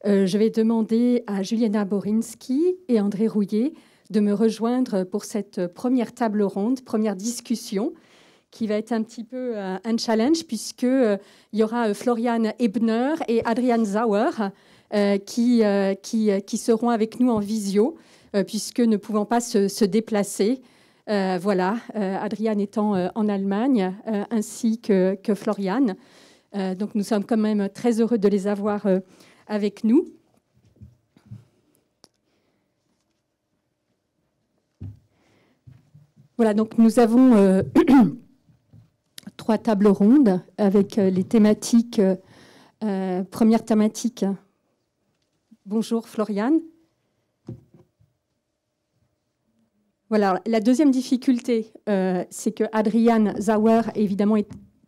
je vais demander à Juliana Borinski et André Rouillet de me rejoindre pour cette première table ronde, première discussion, qui va être un petit peu un challenge, puisqu'il y aura Florian Ebner et Adrian Sauer qui seront avec nous en visio, puisque ne pouvant pas se déplacer. Voilà, Adrian étant en Allemagne, ainsi que Florian. Donc nous sommes quand même très heureux de les avoir avec nous. Voilà, donc nous avons 3 tables rondes avec les thématiques. Première thématique. Bonjour Florian. Voilà, la deuxième difficulté, c'est que Adrian Sauer, évidemment,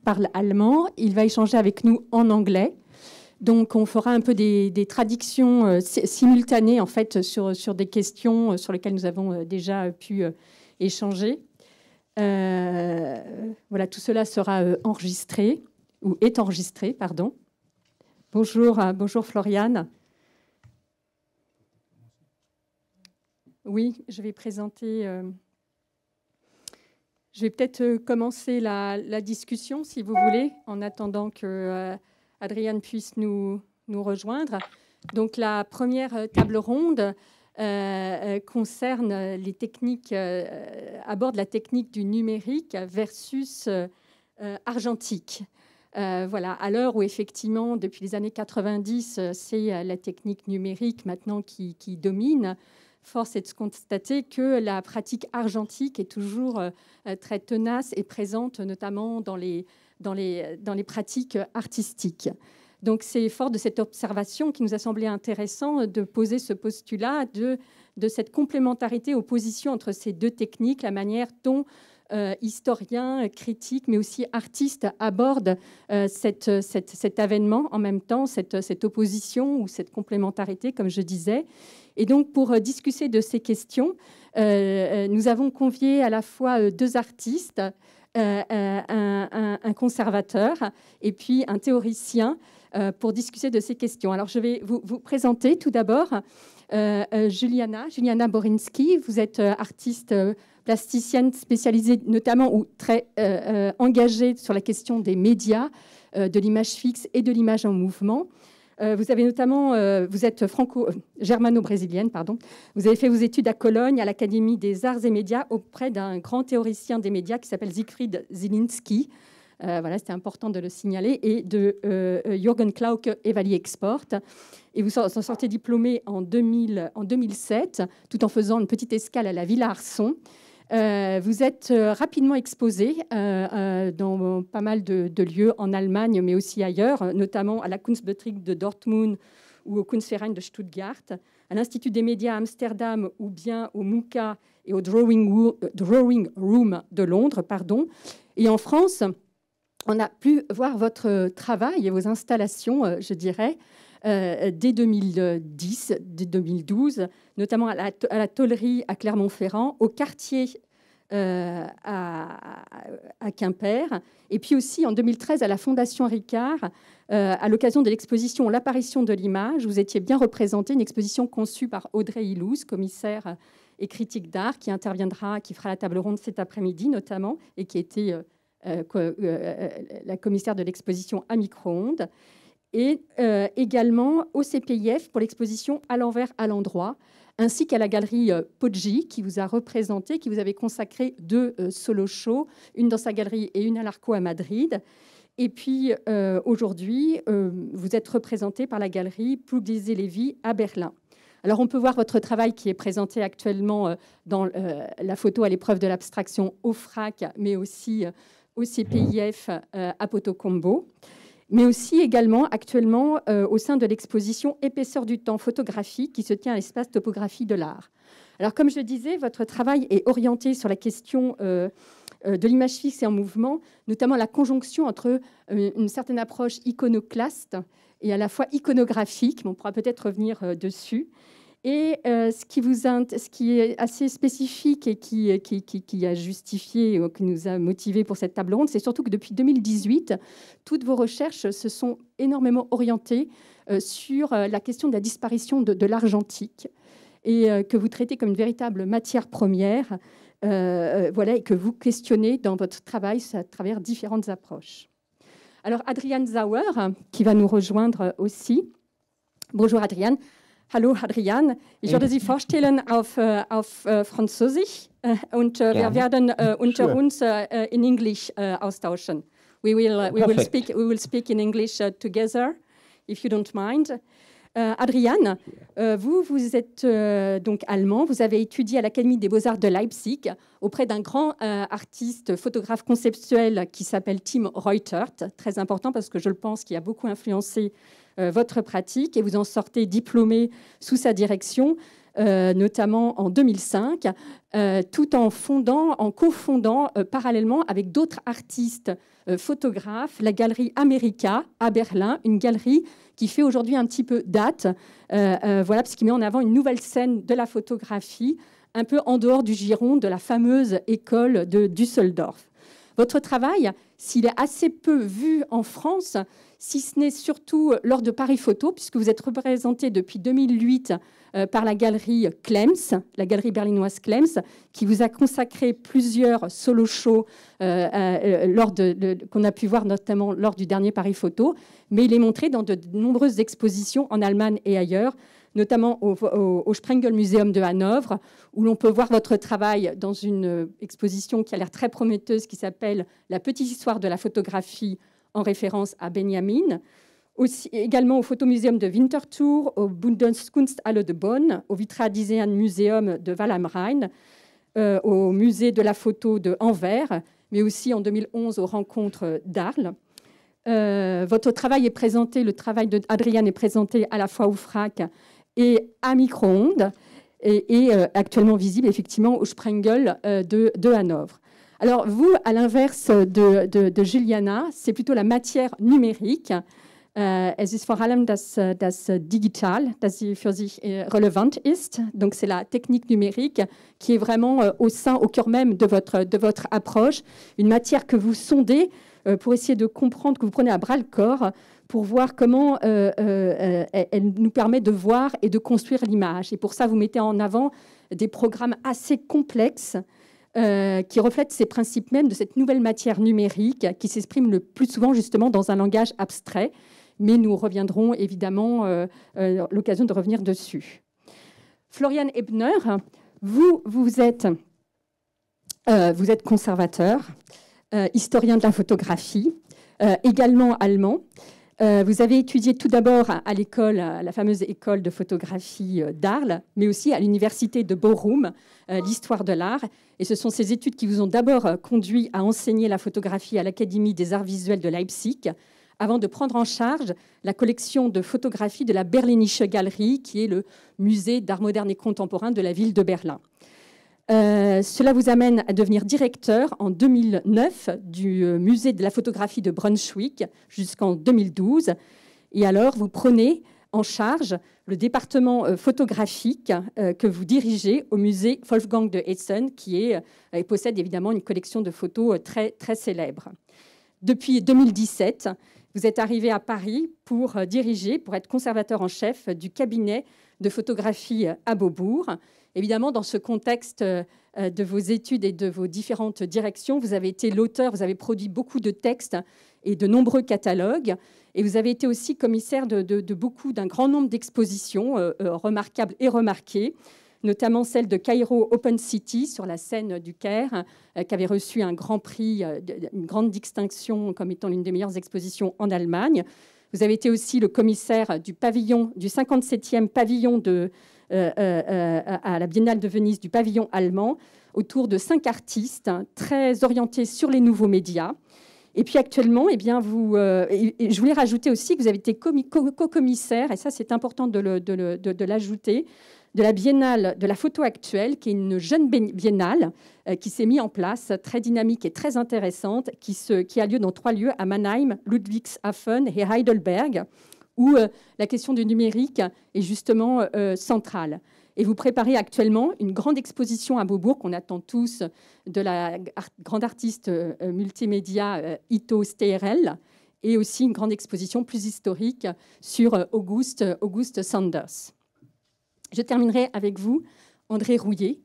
parle allemand. Il va échanger avec nous en anglais. Donc, on fera un peu des traductions simultanées, en fait, sur des questions sur lesquelles nous avons déjà pu échanger. Voilà, tout cela sera enregistré, ou est enregistré, pardon. Bonjour, bonjour Florian. Oui, je vais présenter... je vais peut-être commencer la discussion, si vous voulez, en attendant que Adrian puisse nous rejoindre. Donc, la première table ronde concerne les techniques, aborde la technique du numérique versus argentique. Voilà, à l'heure où, effectivement, depuis les années 90, c'est la technique numérique maintenant qui domine. Force est de constater que la pratique argentique est toujours très tenace et présente, notamment dans les pratiques artistiques. Donc, c'est fort de cette observation qui nous a semblé intéressant de poser ce postulat de cette complémentarité, opposition entre ces deux techniques, la manière dont historiens, critiques, mais aussi artistes abordent cet avènement en même temps, cette opposition ou cette complémentarité, comme je disais. Et donc, pour discuter de ces questions, nous avons convié à la fois 2 artistes, un conservateur et puis un théoricien pour discuter de ces questions. Alors, je vais vous présenter tout d'abord Juliana Borinski. Vous êtes artiste plasticienne spécialisée notamment ou très engagée sur la question des médias, de l'image fixe et de l'image en mouvement. Vous avez notamment, vous êtes germano-brésilienne, pardon. Vous avez fait vos études à Cologne, à l'Académie des Arts et Médias, auprès d'un grand théoricien des médias qui s'appelle Siegfried Zielinski. Voilà, c'était important de le signaler, et de Jürgen Klauke Evali Export. Et vous en sortez diplômé en 2007, tout en faisant une petite escale à la Villa Arson. Vous êtes rapidement exposé dans pas mal de lieux en Allemagne, mais aussi ailleurs, notamment à la Kunstbetrieb de Dortmund ou au Kunstverein de Stuttgart, à l'Institut des médias à Amsterdam ou bien au MUCA et au Drawing Room de Londres. Pardon. Et en France, on a pu voir votre travail et vos installations, je dirais, dès 2010, dès 2012, notamment à la Tôlerie à Clermont-Ferrand, au quartier à Quimper, et puis aussi en 2013 à la Fondation Ricard, à l'occasion de l'exposition L'apparition de l'image. Vous étiez bien représenté, une exposition conçue par Audrey Ilouz, commissaire et critique d'art, qui interviendra, qui fera la table ronde cet après-midi notamment, et qui était la commissaire de l'exposition à micro-ondes. Et également au CPIF pour l'exposition À l'envers, à l'endroit, ainsi qu'à la galerie Poggi, qui vous a représenté, qui vous avait consacré 2 solo shows, une dans sa galerie et une à l'Arco à Madrid. Et puis aujourd'hui, vous êtes représenté par la galerie Pugliese Levi à Berlin. Alors on peut voir votre travail qui est présenté actuellement dans la photo à l'épreuve de l'abstraction au FRAC, mais aussi au CPIF à Potocombo, mais aussi également actuellement au sein de l'exposition Épaisseur du temps photographique qui se tient à l'espace Topographie de l'art. Alors comme je le disais, votre travail est orienté sur la question de l'image fixe et en mouvement, notamment la conjonction entre une certaine approche iconoclaste et à la fois iconographique, mais on pourra peut-être revenir dessus, Et ce qui est assez spécifique et qui a justifié, qui nous a motivés pour cette table ronde, c'est surtout que depuis 2018, toutes vos recherches se sont énormément orientées sur la question de la disparition de l'argentique et que vous traitez comme une véritable matière première, voilà, et que vous questionnez dans votre travail à travers différentes approches. Alors, Adrian Sauer, qui va nous rejoindre aussi. Bonjour, Adrian. Hallo Adrian, ich würde Sie vorstellen auf Französisch und wir werden unter uns in English austauschen. We will speak in English together, if you don't mind. Adrian, vous êtes donc allemand, vous avez étudié à l'Académie des Beaux-Arts de Leipzig auprès d'un grand artiste photographe conceptuel qui s'appelle Tim Reutert, très important parce que je le pense qu'il a beaucoup influencé votre pratique et vous en sortez diplômé sous sa direction, notamment en 2005, tout en cofondant parallèlement avec d'autres artistes photographes la galerie America à Berlin, une galerie qui fait aujourd'hui un petit peu date, voilà, parce qu'il met en avant une nouvelle scène de la photographie, un peu en dehors du giron de la fameuse école de Düsseldorf. Votre travail, s'il est assez peu vu en France, si ce n'est surtout lors de Paris Photo, puisque vous êtes représenté depuis 2008 par la galerie Klems, la galerie berlinoise Klems, qui vous a consacré plusieurs solo-shows qu'on a pu voir notamment lors du dernier Paris Photo, mais il est montré dans de nombreuses expositions en Allemagne et ailleurs, notamment au Sprengel Museum de Hanovre, où l'on peut voir votre travail dans une exposition qui a l'air très prometteuse, qui s'appelle « La petite histoire de la photographie », en référence à Benjamin. Aussi, également au Photomuseum de Winterthur, au Bundeskunsthalle de Bonn, au Vitra-Design Museum de Val am Rhein, au Musée de la photo de Anvers, mais aussi en 2011 aux Rencontres d'Arles. Votre travail est présenté, le travail d'Adrian est présenté à la fois au FRAC et à Micro-ondes, et actuellement visible effectivement au Sprengel de Hanovre. Alors vous, à l'inverse de Juliana, c'est plutôt la matière numérique. Es ist vor allem das Digital, das für sich relevant ist. Donc c'est la technique numérique qui est vraiment au cœur même de votre approche. Une matière que vous sondez pour essayer de comprendre, que vous prenez à bras-le-corps, pour voir comment elle nous permet de voir et de construire l'image. Et pour ça, vous mettez en avant des programmes assez complexes qui reflètent ces principes même de cette nouvelle matière numérique qui s'exprime le plus souvent justement dans un langage abstrait. Mais nous reviendrons évidemment l'occasion de revenir dessus. Florian Ebner, vous êtes conservateur, historien de la photographie, également allemand. Vous avez étudié tout d'abord à l'école, la fameuse école de photographie d'Arles, mais aussi à l'université de Bochum, l'histoire de l'art. Et ce sont ces études qui vous ont d'abord conduit à enseigner la photographie à l'Académie des arts visuels de Leipzig, avant de prendre en charge la collection de photographies de la Berlinische Galerie, qui est le musée d'art moderne et contemporain de la ville de Berlin. Cela vous amène à devenir directeur en 2009 du musée de la photographie de Brunswick jusqu'en 2012. Et alors, vous prenez en charge le département photographique que vous dirigez au musée Wolfgang de Essen, qui possède évidemment une collection de photos très, très célèbre. Depuis 2017, vous êtes arrivé à Paris pour être conservateur en chef du cabinet de photographie à Beaubourg. Évidemment, dans ce contexte de vos études et de vos différentes directions, vous avez été l'auteur, vous avez produit beaucoup de textes et de nombreux catalogues. Et vous avez été aussi commissaire d'un grand nombre d'expositions remarquables et remarquées, notamment celle de Cairo Open City sur la scène du Caire, qui avait reçu un grand prix, une grande distinction comme étant l'une des meilleures expositions en Allemagne. Vous avez été aussi le commissaire du 57e pavillon à la Biennale de Venise, du pavillon allemand, autour de 5 artistes très orientés sur les nouveaux médias. Et puis actuellement, eh bien, je voulais rajouter aussi que vous avez été co-commissaire, et ça c'est important de l'ajouter, de la Biennale de la photo actuelle, qui est une jeune biennale qui s'est mise en place, très dynamique et très intéressante, qui a lieu dans 3 lieux, à Mannheim, Ludwigshafen et Heidelberg, où la question du numérique est justement centrale. Et vous préparez actuellement une grande exposition à Beaubourg qu'on attend tous de la grande artiste multimédia Ito Steyerl, et aussi une grande exposition plus historique sur Auguste Sanders. Je terminerai avec vous, André Rouillet.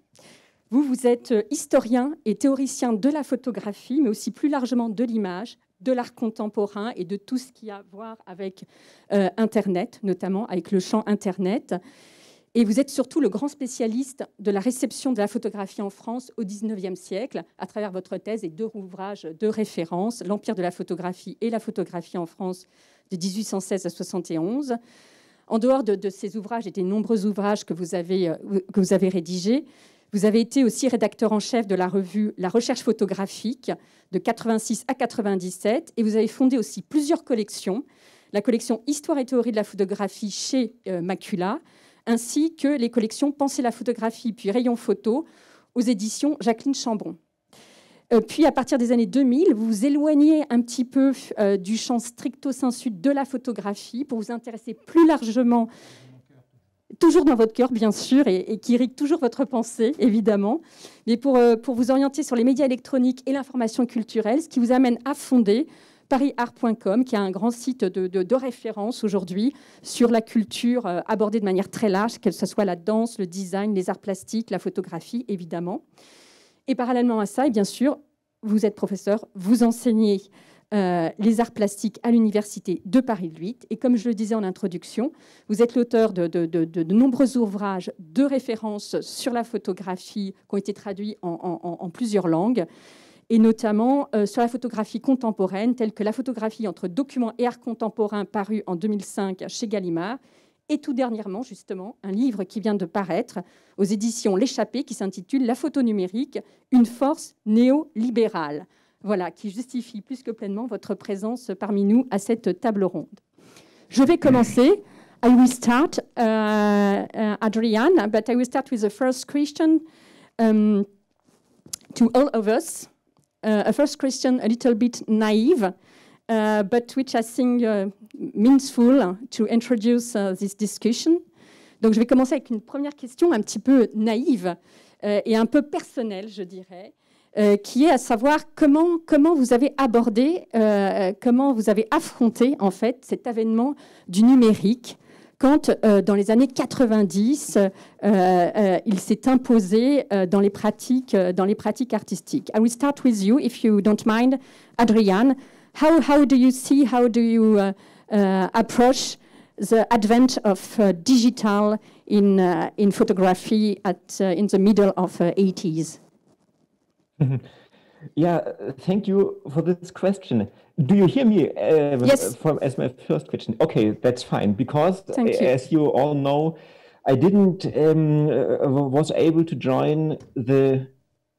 Vous êtes historien et théoricien de la photographie, mais aussi plus largement de l'image, de l'art contemporain et de tout ce qui a à voir avec Internet, notamment avec le champ Internet. Et vous êtes surtout le grand spécialiste de la réception de la photographie en France au XIXe siècle, à travers votre thèse et 2 ouvrages de référence, L'Empire de la photographie et la photographie en France de 1816 à 71. En dehors de ces ouvrages et des nombreux ouvrages que vous avez rédigés, vous avez été aussi rédacteur en chef de la revue La Recherche photographique de 86 à 97, et vous avez fondé aussi plusieurs collections, la collection Histoire et théorie de la photographie chez Macula, ainsi que les collections Penser la photographie puis Rayon photo aux éditions Jacqueline Chambron. Puis à partir des années 2000, vous vous éloignez un petit peu du champ stricto sensu de la photographie pour vous intéresser plus largement, toujours dans votre cœur bien sûr, et qui irrigue toujours votre pensée évidemment, mais pour vous orienter sur les médias électroniques et l'information culturelle, ce qui vous amène à fonder parisart.com, qui est un grand site de référence aujourd'hui sur la culture abordée de manière très large, que ce soit la danse, le design, les arts plastiques, la photographie, évidemment. Et parallèlement à ça, et bien sûr, vous êtes professeur, vous enseignez les arts plastiques à l'Université de Paris 8. Et comme je le disais en introduction, vous êtes l'auteur de nombreux ouvrages de référence sur la photographie qui ont été traduits en plusieurs langues, et notamment sur la photographie contemporaine, telle que La photographie entre documents et art contemporain, paru en 2005 chez Gallimard, et tout dernièrement, justement, un livre qui vient de paraître aux éditions L'Échappée, qui s'intitule La photo numérique, une force néolibérale. Voilà, qui justifie plus que pleinement votre présence parmi nous à cette table ronde. Je vais commencer. I will start, Adrian, but I will start with the first question to all of us. A first question a little bit naive, but which I think means full to introduce this discussion. Donc je vais commencer avec une première question un petit peu naïve et un peu personnelle, je dirais, qui est à savoir comment vous avez abordé, comment vous avez affronté en fait cet avènement du numérique quand, dans les années 90, il s'est imposé dans les pratiques artistiques. I will start with you, if you don't mind, Adrian. How do you see, how do you approach the advent of digital in photography in the middle of 80s? Yeah, thank you for this question. Do you hear me yes. as my first question? Okay, that's fine, because as you all know, I didn't was able to join the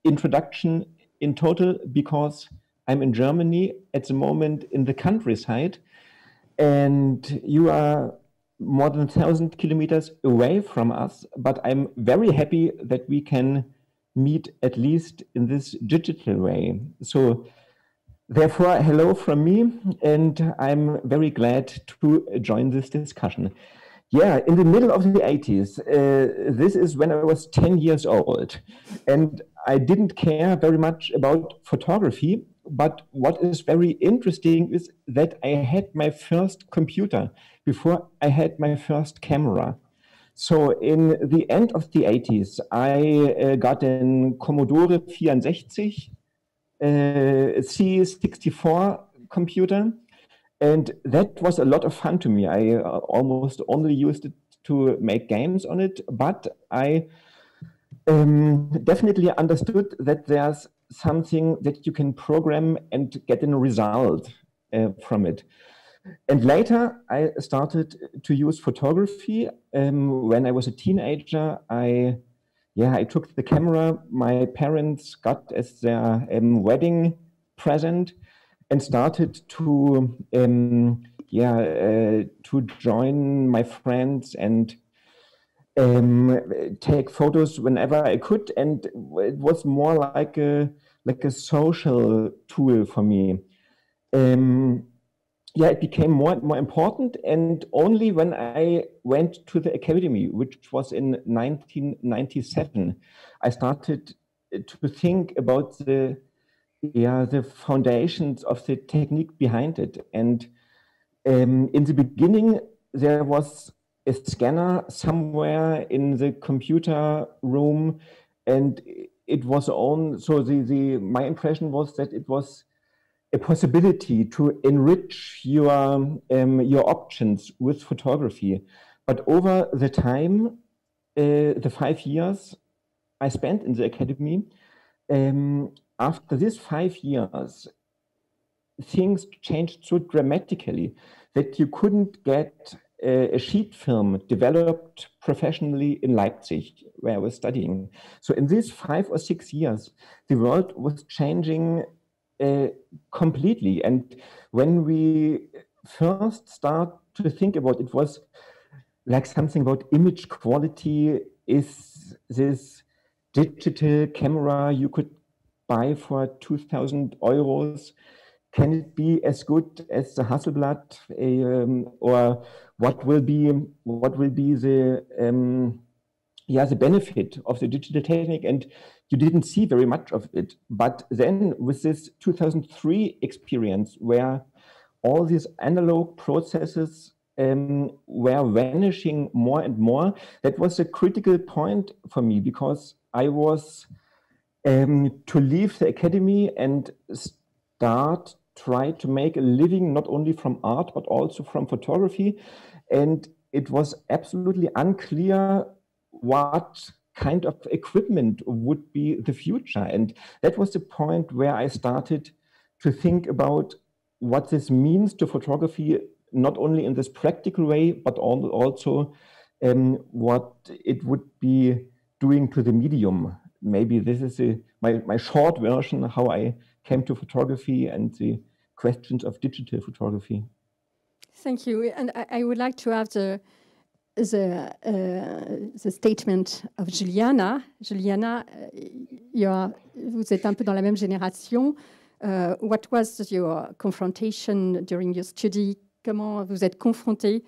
introduction in total because I'm in Germany at the moment in the countryside, and you are more than 1,000 kilometers away from us, but I'm very happy that we can meet at least in this digital way. So therefore, hello from me, and I'm very glad to join this discussion. Yeah, in the middle of the 80s, this is when I was 10 years old, and I didn't care very much about photography, but what is very interesting is that I had my first computer before I had my first camera. So in the end of the 80s, I got a Commodore 64, C64 computer, and that was a lot of fun to me. I almost only used it to make games on it, but I definitely understood that there's something that you can program and get a result from it. And later, I started to use photography. When I was a teenager, I took the camera my parents got as their wedding present, and started to join my friends and take photos whenever I could. And it was more like a social tool for me. yeah, it became more and more important. And only when I went to the academy, which was in 1997, I started to think about the foundations of the technique behind it. And in the beginning, there was a scanner somewhere in the computer room, and it was on. So my impression was that it was a possibility to enrich your options with photography. But over the time, the 5 years I spent in the academy, after these 5 years, things changed so dramatically that you couldn't get a sheet film developed professionally in Leipzig, where I was studying. So in these 5 or 6 years, the world was changing completely. And when we first start to think about it, was like something about image quality. Is this digital camera you could buy for 2,000 euros? Can it be as good as the Hasselblad, or what will be the the benefit of the digital technique? And you didn't see very much of it. But then with this 2003 experience, where all these analog processes were vanishing more and more, that was a critical point for me, because I was to leave the academy and try to make a living not only from art but also from photography. And it was absolutely unclear what kind of equipment would be the future. And that was the point where I started to think about what this means to photography, not only in this practical way, but also what it would be doing to the medium. Maybe this is my short version how I came to photography and the questions of digital photography. Thank you. And I would like to have the statement of Juliana. Juliana, vous êtes un peu dans la même génération. What was your confrontation during your study? Comment vous êtes confronté?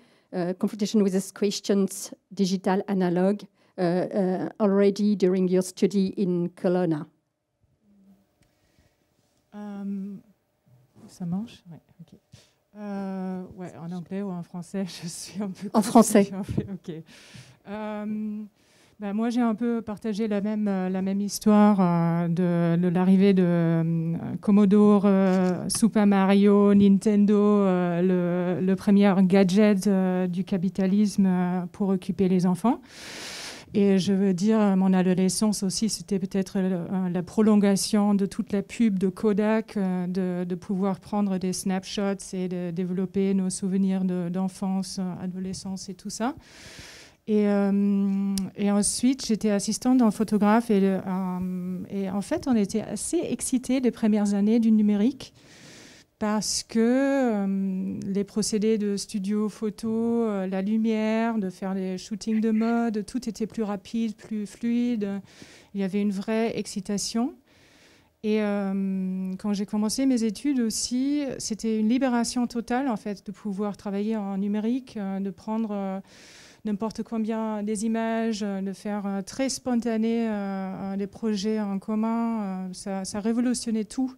Confrontation with these questions, digital, analog, already during your study in Kelowna. Ça marche? Ouais, ok. Ouais, en anglais ou en français, je suis un peu... En français. Ok. Moi, j'ai un peu partagé la même histoire de l'arrivée de Commodore, Super Mario, Nintendo, le premier gadget du capitalisme pour occuper les enfants. Et je veux dire, mon adolescence aussi, c'était peut-être la prolongation de toute la pub de Kodak, de pouvoir prendre des snapshots et de développer nos souvenirs d'enfance, adolescence et tout ça. Et ensuite, j'étais assistante d'un photographe et en fait, on était assez excités les premières années du numérique parce que les procédés de studio photo, la lumière, de faire des shootings de mode, tout était plus rapide, plus fluide. Il y avait une vraie excitation. Et quand j'ai commencé mes études aussi, c'était une libération totale en fait de pouvoir travailler en numérique, de prendre n'importe combien des images, de faire très spontané des projets en commun. Ça révolutionnait tout.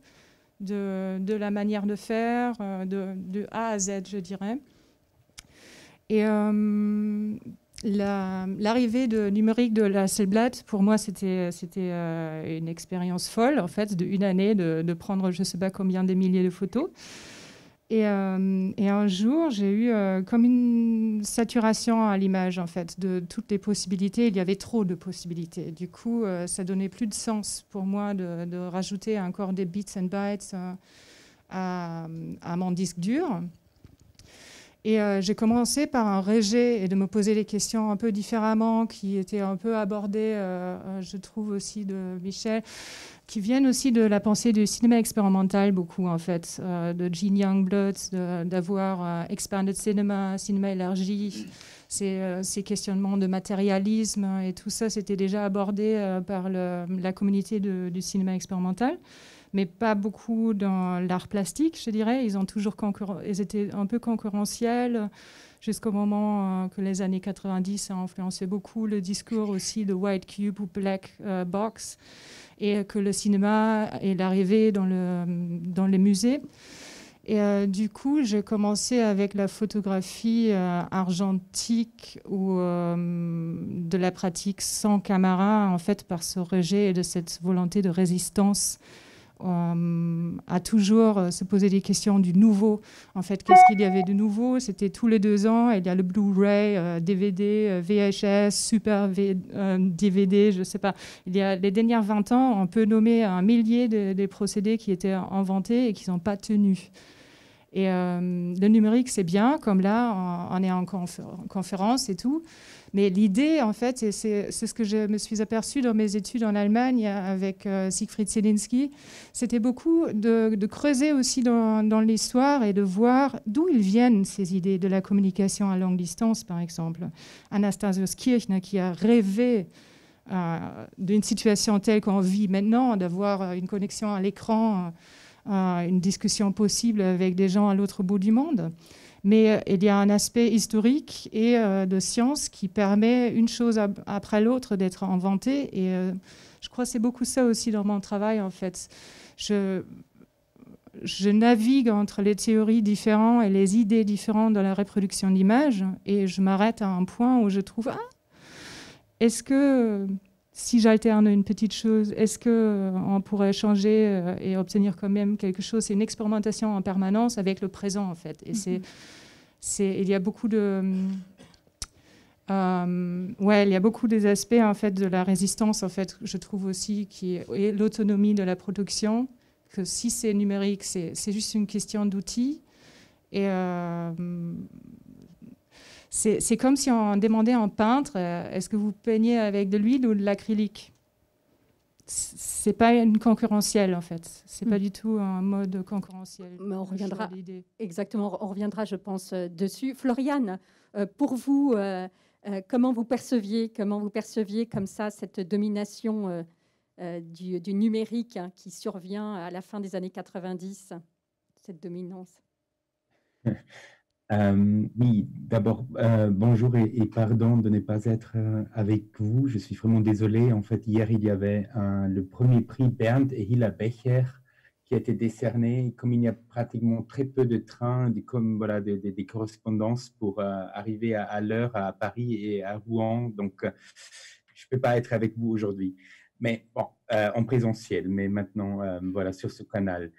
De la manière de faire, de A à Z, je dirais. Et l'arrivée numérique de la Hasselblad, pour moi, c'était une expérience folle, en fait, d'une année de prendre je ne sais pas combien de milliers de photos. Et un jour, j'ai eu comme une saturation à l'image, en fait, de toutes les possibilités. Il y avait trop de possibilités. Du coup, ça donnait plus de sens pour moi de rajouter encore des bits and bytes à mon disque dur. Et j'ai commencé par un rejet et de me poser les questions un peu différemment, qui étaient un peu abordées, je trouve aussi, de Michel, qui viennent aussi de la pensée du cinéma expérimental, beaucoup en fait, de Gene Youngblood, d'avoir expanded cinema, cinéma élargi, ces questionnements de matérialisme et tout ça, c'était déjà abordé par la communauté du cinéma expérimental. mais pas beaucoup dans l'art plastique, je dirais. Ils étaient un peu concurrentiels jusqu'au moment que les années 90 ont influencé beaucoup le discours aussi de White Cube ou Black Box, et que le cinéma est arrivé dans les musées. Et du coup, j'ai commencé avec la photographie argentique ou de la pratique sans caméra, en fait, par ce rejet et de cette volonté de résistance à toujours se poser des questions du nouveau. En fait, qu'est-ce qu'il y avait de nouveau? C'était tous les 2 ans, il y a le Blu-ray, DVD, VHS, Super DVD, je ne sais pas. Il y a les dernières 20 ans, on peut nommer un millier des procédés qui étaient inventés et qui ne sont pas tenus. Et le numérique, c'est bien, comme là, on est en conférence et tout. Mais l'idée, en fait, et c'est ce que je me suis aperçue dans mes études en Allemagne avec Siegfried Zielinski, c'était beaucoup de creuser aussi dans l'histoire et de voir d'où ils viennent, ces idées de la communication à longue distance, par exemple. Anastasius Kirchner, qui a rêvé d'une situation telle qu'on vit maintenant, d'avoir une connexion à l'écran, une discussion possible avec des gens à l'autre bout du monde. Mais il y a un aspect historique et de science qui permet une chose après l'autre d'être inventée. Et je crois que c'est beaucoup ça aussi dans mon travail, en fait. Je navigue entre les théories différentes et les idées différentes de la reproduction d'images, et je m'arrête à un point où je trouve est-ce que si j'alterne une petite chose, est-ce qu'on pourrait changer et obtenir quand même quelque chose? C'est une expérimentation en permanence avec le présent, en fait. Et il y a beaucoup de... il y a beaucoup des aspects, en fait, de la résistance, en fait, je trouve aussi, et l'autonomie de la production, que si c'est numérique, c'est juste une question d'outils. Et c'est comme si on demandait à un peintre, est-ce que vous peignez avec de l'huile ou de l'acrylique? C'est pas une concurrentielle, en fait. C'est pas du tout un mode concurrentiel. Mais on reviendra, exactement, on reviendra, je pense, dessus. Floriane, pour vous, comment vous perceviez comme ça cette domination du numérique qui survient à la fin des années 90, cette dominance? Oui, d'abord, bonjour et pardon de ne pas être avec vous. Je suis vraiment désolé. En fait, hier, il y avait le premier prix Bernd et Hilla Becher qui a été décerné. Comme il y a pratiquement très peu de trains, des correspondances pour arriver à l'heure à Paris et à Rouen, donc je ne peux pas être avec vous aujourd'hui. Mais bon, en présentiel, mais maintenant, voilà, sur ce canal.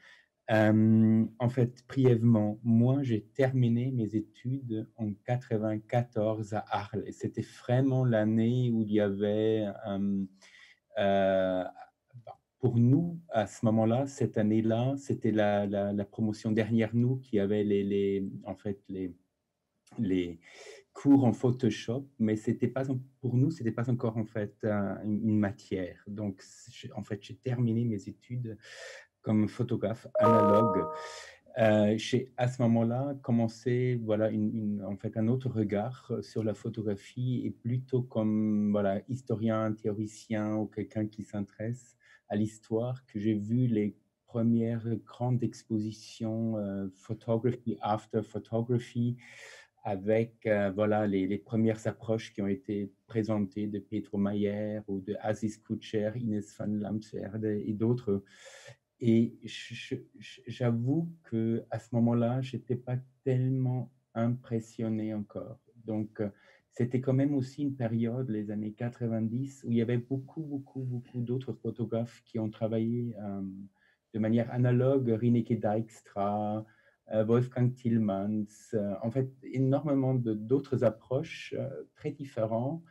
En fait, brièvement, moi, j'ai terminé mes études en 94 à Arles. Et c'était vraiment l'année où il y avait, pour nous, à ce moment-là, cette année-là, c'était la promotion derrière nous qui avait les cours en Photoshop, mais c'était pas, pour nous, c'était pas encore en fait une matière. Donc, en fait, j'ai terminé mes études comme photographe analogue. J'ai à ce moment-là commencé en fait un autre regard sur la photographie, et plutôt comme historien, théoricien ou quelqu'un qui s'intéresse à l'histoire, que j'ai vu les premières grandes expositions photography after photography, avec les premières approches qui ont été présentées de Petro Mayer ou de Aziz Koucher, Ines van Lamsverde et d'autres. Et j'avoue qu'à ce moment-là, je n'étais pas tellement impressionné encore. Donc, c'était quand même aussi une période, les années 90, où il y avait beaucoup d'autres photographes qui ont travaillé de manière analogue, Rineke Dijkstra, Wolfgang Tillmans, en fait, énormément d'autres approches très différentes.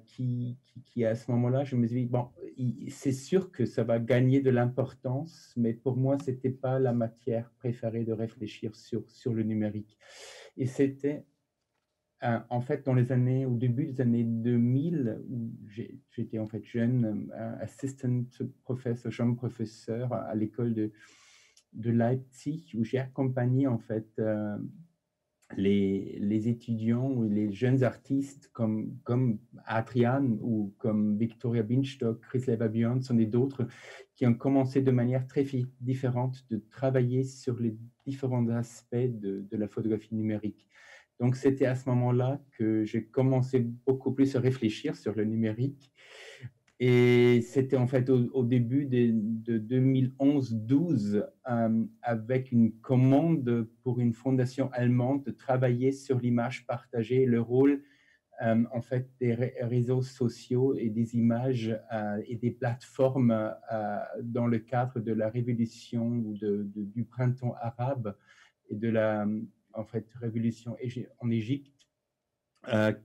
Qui à ce moment-là, je me suis dit, bon, c'est sûr que ça va gagner de l'importance, mais pour moi, ce n'était pas la matière préférée de réfléchir sur le numérique. Et c'était, en fait, au début des années 2000, où j'étais en fait jeune, assistant professeur, jeune professeur à l'école de Leipzig, où j'ai accompagné en fait les étudiants ou les jeunes artistes comme Adrian ou comme Victoria Binstock, Chris Leva-Björnsson et d'autres qui ont commencé de manière très différente de travailler sur les différents aspects de la photographie numérique. Donc, c'était à ce moment-là que j'ai commencé beaucoup plus à réfléchir sur le numérique. Et c'était en fait au début de 2011-12 avec une commande pour une fondation allemande de travailler sur l'image partagée, le rôle en fait des réseaux sociaux et des images et des plateformes dans le cadre de la révolution ou du printemps arabe et de la en fait révolution en Égypte.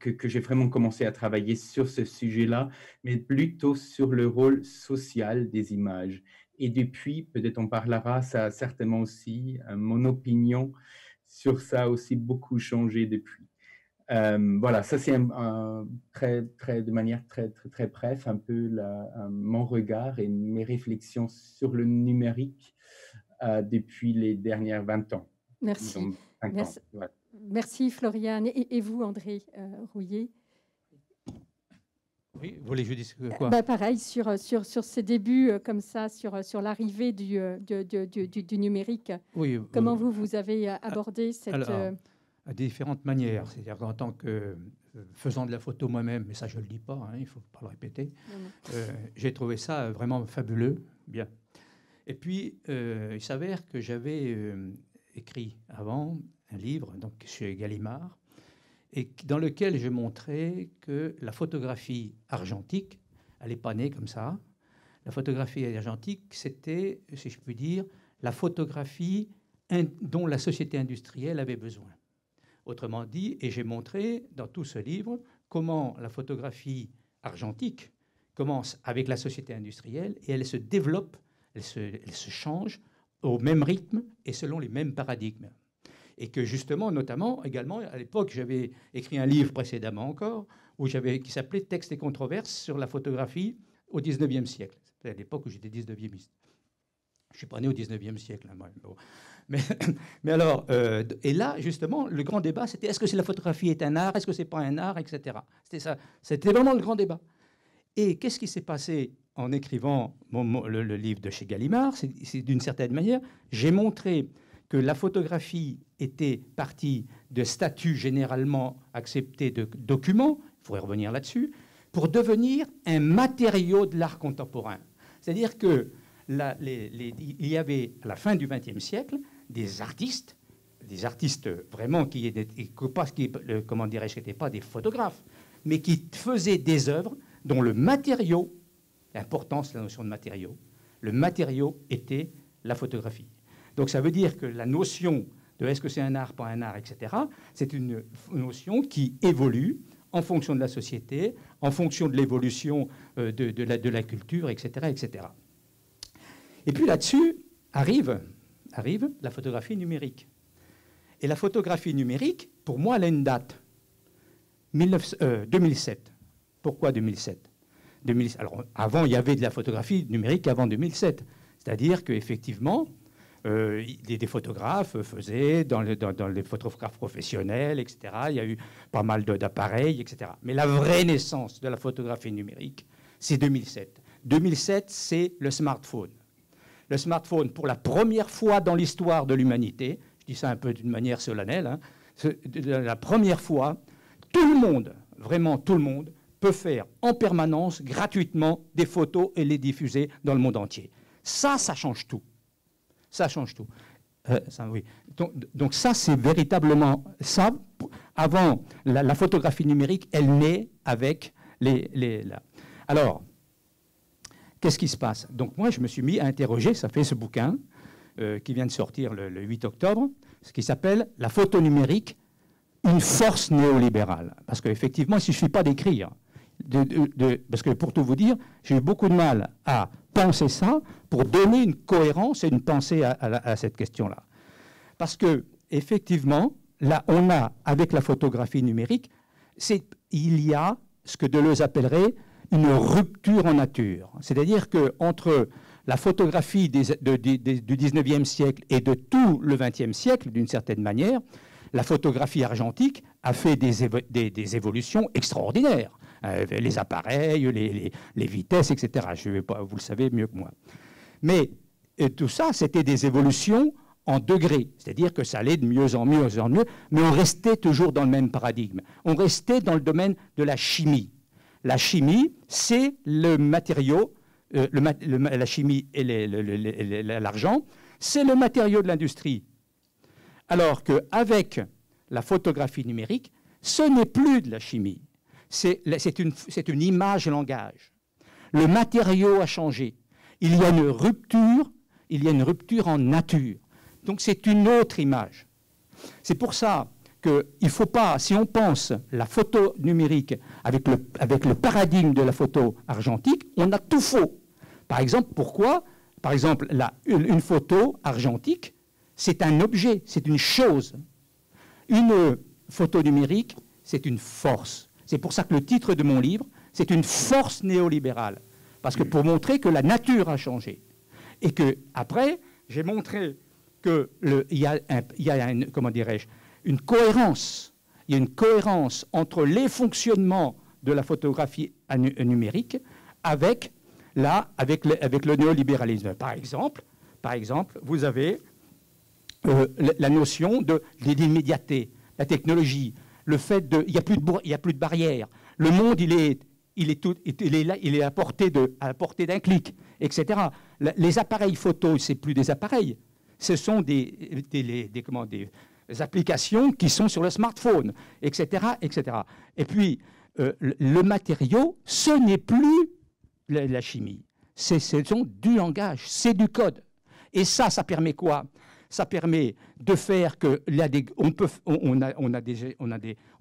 Que j'ai vraiment commencé à travailler sur ce sujet-là, mais plutôt sur le rôle social des images. Et depuis, peut-être on parlera, ça a certainement aussi, mon opinion sur ça a aussi beaucoup changé depuis. Voilà, ça c'est de manière très bref, un peu mon regard et mes réflexions sur le numérique depuis les dernières 20 ans. Merci. Donc, 5 Merci. ans. Ouais. Merci Floriane. Et vous, André Rouillet? Oui, vous voulez que je dise quoi? Pareil, sur ces débuts comme ça, sur l'arrivée du numérique. Oui, comment vous avez abordé cette... Alors, à différentes manières. C'est-à-dire qu'en tant que faisant de la photo moi-même, mais ça je ne le dis pas, hein, il ne faut pas le répéter, j'ai trouvé ça vraiment fabuleux, bien. Et puis, il s'avère que j'avais écrit avant un livre, donc chez Gallimard, et dans lequel je montrais que la photographie argentique, elle n'est pas née comme ça. La photographie argentique, c'était, si je puis dire, la photographie dont la société industrielle avait besoin. Autrement dit, et j'ai montré dans tout ce livre comment la photographie argentique commence avec la société industrielle et elle se développe, elle se change au même rythme et selon les mêmes paradigmes. Et que justement, notamment, également, à l'époque, j'avais écrit un livre précédemment encore, qui s'appelait « Textes et controverses sur la photographie au XIXe siècle ». C'était à l'époque où j'étais 19e. Je ne suis pas né au XIXe siècle. Hein, bon. Mais alors, et là, justement, le grand débat, c'était est-ce que la photographie est un art, est-ce que ce n'est pas un art, etc. C'était ça. C'était vraiment le grand débat. Et qu'est-ce qui s'est passé en écrivant le livre de chez Gallimard? C'est d'une certaine manière, j'ai montré que la photographie était partie de statuts généralement acceptés de documents, il faudrait revenir là-dessus, pour devenir un matériau de l'art contemporain. C'est-à-dire que il y avait, à la fin du XXe siècle, des artistes vraiment qui n'étaient pas des photographes, mais qui faisaient des œuvres dont le matériau, l'importance de la notion de matériau, le matériau était la photographie. Donc ça veut dire que la notion de est-ce que c'est un art, pas un art, etc., c'est une notion qui évolue en fonction de la société, en fonction de l'évolution de la culture, etc., etc. Et puis là-dessus arrive la photographie numérique. Et la photographie numérique, pour moi, elle a une date. 2007. Pourquoi 2007 ? Alors, avant, il y avait de la photographie numérique avant 2007. C'est-à-dire qu'effectivement, des photographes faisaient dans les photographes professionnels, etc. Il y a eu pas mal d'appareils, etc. Mais la vraie naissance de la photographie numérique, c'est 2007. 2007, c'est le smartphone. Le smartphone, pour la première fois dans l'histoire de l'humanité, je dis ça un peu d'une manière solennelle, hein, la première fois, tout le monde, vraiment tout le monde, peut faire en permanence, gratuitement, des photos et les diffuser dans le monde entier. Ça change tout. Ça change tout. Oui. Donc ça, c'est véritablement ça. Avant, la photographie numérique, elle naît avec Alors, qu'est-ce qui se passe? Donc moi, je me suis mis à interroger, ça fait ce bouquin qui vient de sortir le 8 octobre, ce qui s'appelle « La photo numérique, une force néolibérale ». Parce qu'effectivement, il ne suffit pas d'écrire. Parce que pour tout vous dire, j'ai eu beaucoup de mal à penser ça pour donner une cohérence et une pensée à cette question-là. Parce que effectivement, là, on a, avec la photographie numérique, il y a ce que Deleuze appellerait une rupture en nature. C'est-à-dire qu'entre la photographie du 19e siècle et de tout le 20e siècle, d'une certaine manière, la photographie argentique a fait des évolutions extraordinaires. Les appareils, les vitesses, etc. Je vais pas, vous le savez mieux que moi. Mais tout ça, c'était des évolutions en degrés. C'est-à-dire que ça allait de mieux en mieux, mais on restait toujours dans le même paradigme. On restait dans le domaine de la chimie. La chimie, c'est le matériau, la chimie et l'argent, c'est le matériau de l'industrie. Alors qu'avec la photographie numérique, ce n'est plus de la chimie. C'est une image-langage. Le matériau a changé. Il y a une rupture en nature. Donc c'est une autre image. C'est pour ça qu'il ne faut pas, si on pense la photo numérique avec le paradigme de la photo argentique, on a tout faux. Par exemple, pourquoi? Par exemple, une photo argentique, c'est un objet, c'est une chose. Une photo numérique, c'est une force. C'est pour ça que le titre de mon livre, c'est une force néolibérale. Parce que pour montrer que la nature a changé. Et que après, j'ai montré qu'il y a une cohérence. Il y a une cohérence entre les fonctionnements de la photographie numérique avec le néolibéralisme. Par exemple, vous avez la notion de l'immédiateté, la technologie, le fait il n'y a plus de barrières. Le monde, il est à portée d'un clic, etc. Les appareils photo, c'est plus des appareils, ce sont des applications qui sont sur le smartphone, etc., etc. Et puis, le matériau, ce n'est plus la chimie. Ce sont du langage, c'est du code. Et ça permet quoi? Ça permet de faire que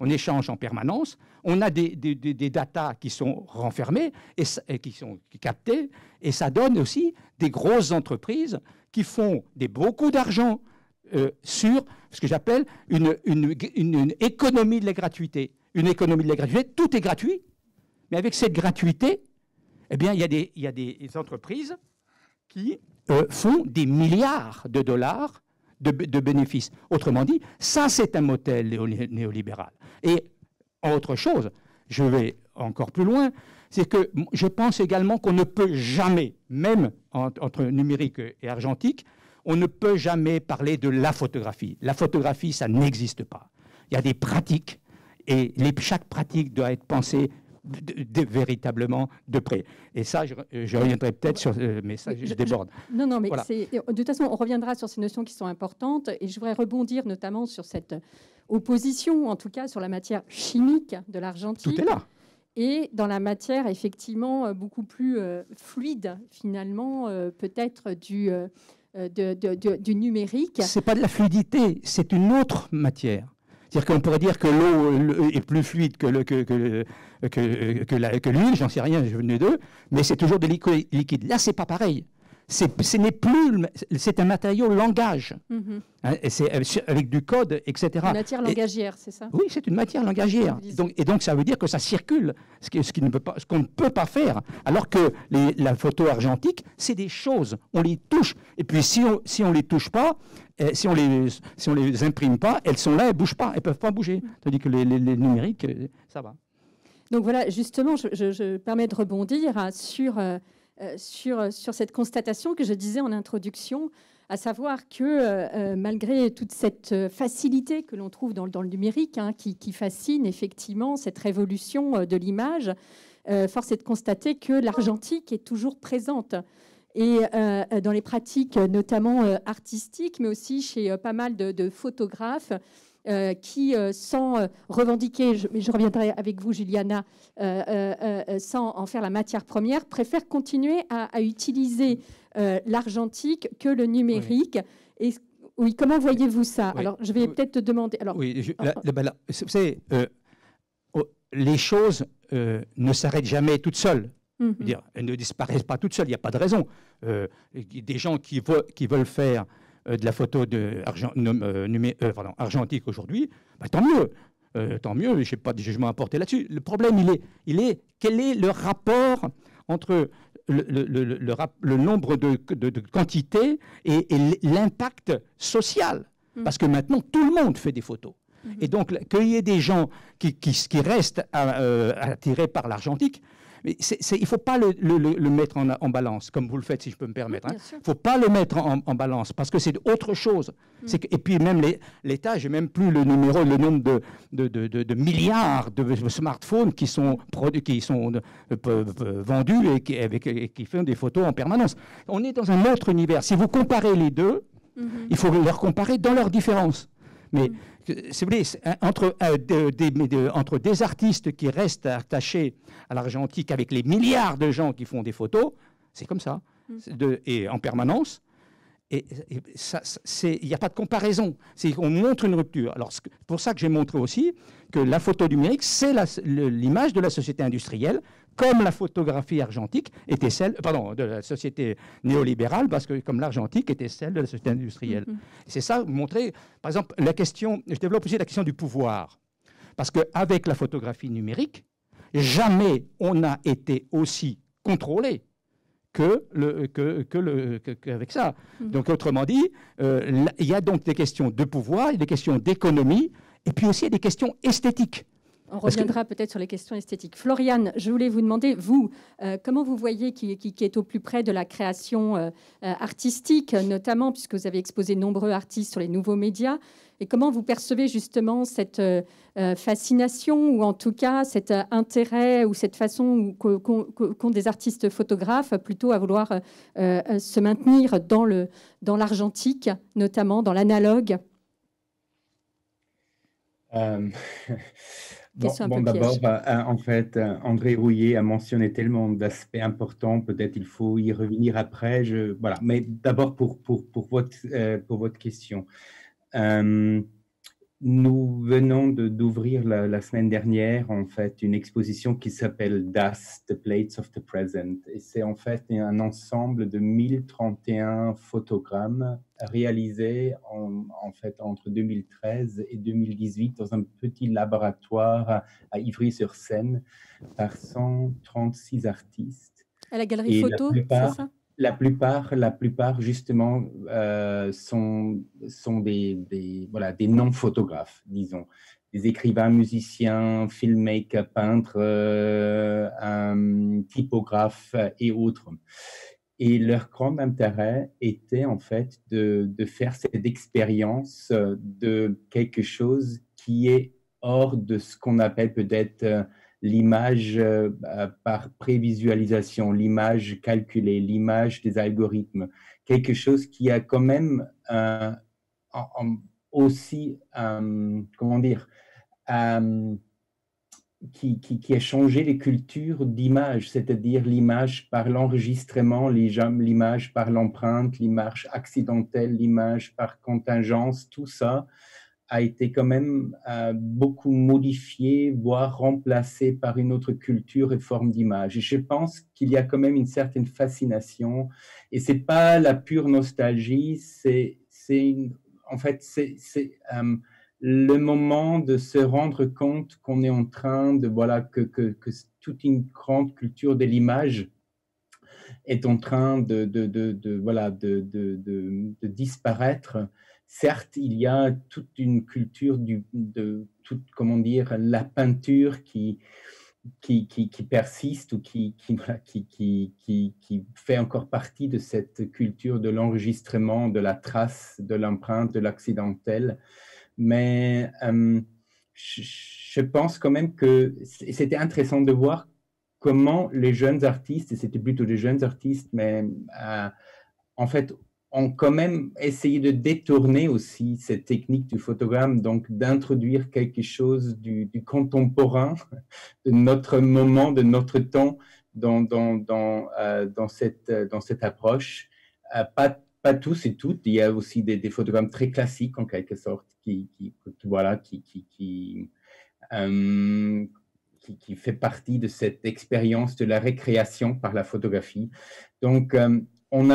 on échange en permanence, on a des datas qui sont renfermées et qui sont captées, et ça donne aussi des grosses entreprises qui font beaucoup d'argent sur ce que j'appelle une économie de la gratuité. Une économie de la gratuité, tout est gratuit, mais avec cette gratuité, eh bien, il y a des entreprises qui font des milliards de dollars de bénéfices. Autrement dit, ça, c'est un modèle néolibéral. Et autre chose, je vais encore plus loin, c'est que je pense également qu'on ne peut jamais, même entre numérique et argentique, on ne peut jamais parler de la photographie. La photographie, ça n'existe pas. Il y a des pratiques, et chaque pratique doit être pensée véritablement de près. Et ça, je reviendrai peut-être sur... mais ça, je déborde. Non, mais voilà. De toute façon, on reviendra sur ces notions qui sont importantes. Et je voudrais rebondir notamment sur cette opposition, en tout cas sur la matière chimique de l'argentique. Tout est là. Et dans la matière, effectivement, beaucoup plus fluide, finalement, peut-être du numérique. Ce n'est pas de la fluidité, c'est une autre matière. C'est-à-dire qu'on pourrait dire que l'eau est plus fluide que l'huile, j'en sais rien, je venais d'eux, mais c'est toujours des liquides. Là, c'est pas pareil. C'est un matériau langage. Hein, et c'est avec du code, etc. Une matière langagière, c'est ça? Oui, c'est une matière langagière. Donc, ça veut dire que ça circule, ce qu'on ne peut pas faire. Alors que la photo argentique, c'est des choses, on les touche. Et puis, si on les touche pas, si on les imprime pas, elles sont là, elles bougent pas, elles peuvent pas bouger. Tandis que les numériques, ça va. Donc voilà, justement, je permets de rebondir sur cette constatation que je disais en introduction, à savoir que malgré toute cette facilité que l'on trouve dans le numérique, hein, qui fascine effectivement cette révolution de l'image, force est de constater que l'argentique est toujours présente. Et dans les pratiques notamment artistiques, mais aussi chez pas mal de photographes, qui, sans revendiquer, je reviendrai avec vous, Juliana, sans en faire la matière première, préfèrent continuer à utiliser l'argentique que le numérique. Oui. Et, oui, comment voyez-vous ça? Oui. Alors, je vais peut-être te demander... Alors, oui, les choses ne s'arrêtent jamais toutes seules. Dire, elles ne disparaissent pas toutes seules, il n'y a pas de raison. Des gens qui veulent faire de la photo argentique aujourd'hui, bah, tant mieux, je n'ai pas de jugement à porter là-dessus. Le problème, il est quel est le rapport entre le nombre de quantités et l'impact social? Parce que maintenant, tout le monde fait des photos. Et donc, qu'il y ait des gens qui restent attirés par l'argentique, mais il ne faut pas le mettre en balance, comme vous le faites, si je peux me permettre. Il ne faut pas le mettre en balance, parce que c'est autre chose. Et puis même l'État, je n'ai même plus le nombre de milliards de smartphones qui sont vendus et qui font des photos en permanence. On est dans un autre univers. Si vous comparez les deux, il faut les comparer dans leurs différences. Mais si vous voulez, entre des artistes qui restent attachés à l'argentique avec les milliards de gens qui font des photos, c'est comme ça, et en permanence. Et il n'y a pas de comparaison. On montre une rupture. Alors, c'est pour ça que j'ai montré aussi que la photo numérique, c'est l'image de la société industrielle, comme la photographie argentique était celle, de la société néolibérale, parce que comme l'argentique était celle de la société industrielle. C'est ça, montrer, par exemple, je développe aussi la question du pouvoir. Parce qu'avec la photographie numérique, jamais on n'a été aussi contrôlé qu'avec ça. Donc, autrement dit, il y a donc des questions de pouvoir, des questions d'économie, et puis aussi des questions esthétiques. On reviendra peut-être sur les questions esthétiques. Floriane, je voulais vous demander, vous, comment vous voyez qui est au plus près de la création artistique, notamment puisque vous avez exposé nombreux artistes sur les nouveaux médias, et comment vous percevez justement cette fascination, ou en tout cas cet intérêt, ou cette façon qu'ont des artistes photographes plutôt à vouloir se maintenir dans l'argentique, notamment dans l'analogue. D'abord, en fait, André Rouillet a mentionné tellement d'aspects importants, peut-être il faut y revenir après. Voilà. Mais d'abord, pour votre question. Nous venons d'ouvrir la semaine dernière, en fait, une exposition qui s'appelle Das, The Plates of the Present. Et c'est en fait un ensemble de 1031 photogrammes réalisés en fait entre 2013 et 2018 dans un petit laboratoire à Ivry-sur-Seine par 136 artistes. À la galerie photo, c'est ça ? La plupart justement, sont des non-photographes, disons. Des écrivains, musiciens, filmmakers, peintres, typographes et autres. Et leur grand intérêt était en fait de faire cette expérience de quelque chose qui est hors de ce qu'on appelle peut-être l'image par prévisualisation, l'image calculée, l'image des algorithmes, quelque chose qui a quand même aussi, comment dire, qui a changé les cultures d'image, c'est-à-dire l'image par l'enregistrement, l'image par l'empreinte, l'image accidentelle, l'image par contingence, tout ça a été quand même beaucoup modifié, voire remplacé par une autre culture et forme d'image. Et je pense qu'il y a quand même une certaine fascination. Et ce n'est pas la pure nostalgie, c'est le moment de se rendre compte qu'on est en train de, que toute une grande culture de l'image est en train de disparaître. Certes, il y a toute une culture la peinture qui persiste ou qui fait encore partie de cette culture de l'enregistrement, de la trace, de l'empreinte, de l'accidentel. Mais je pense quand même que c'était intéressant de voir comment les jeunes artistes, et c'était plutôt des jeunes artistes, mais en fait, ont quand même essayé de détourner aussi cette technique du photogramme, donc d'introduire quelque chose du contemporain, de notre moment, de notre temps dans cette approche. Pas tous et toutes, il y a aussi des photogrammes très classiques en quelque sorte qui fait partie de cette expérience de la récréation par la photographie. Donc, on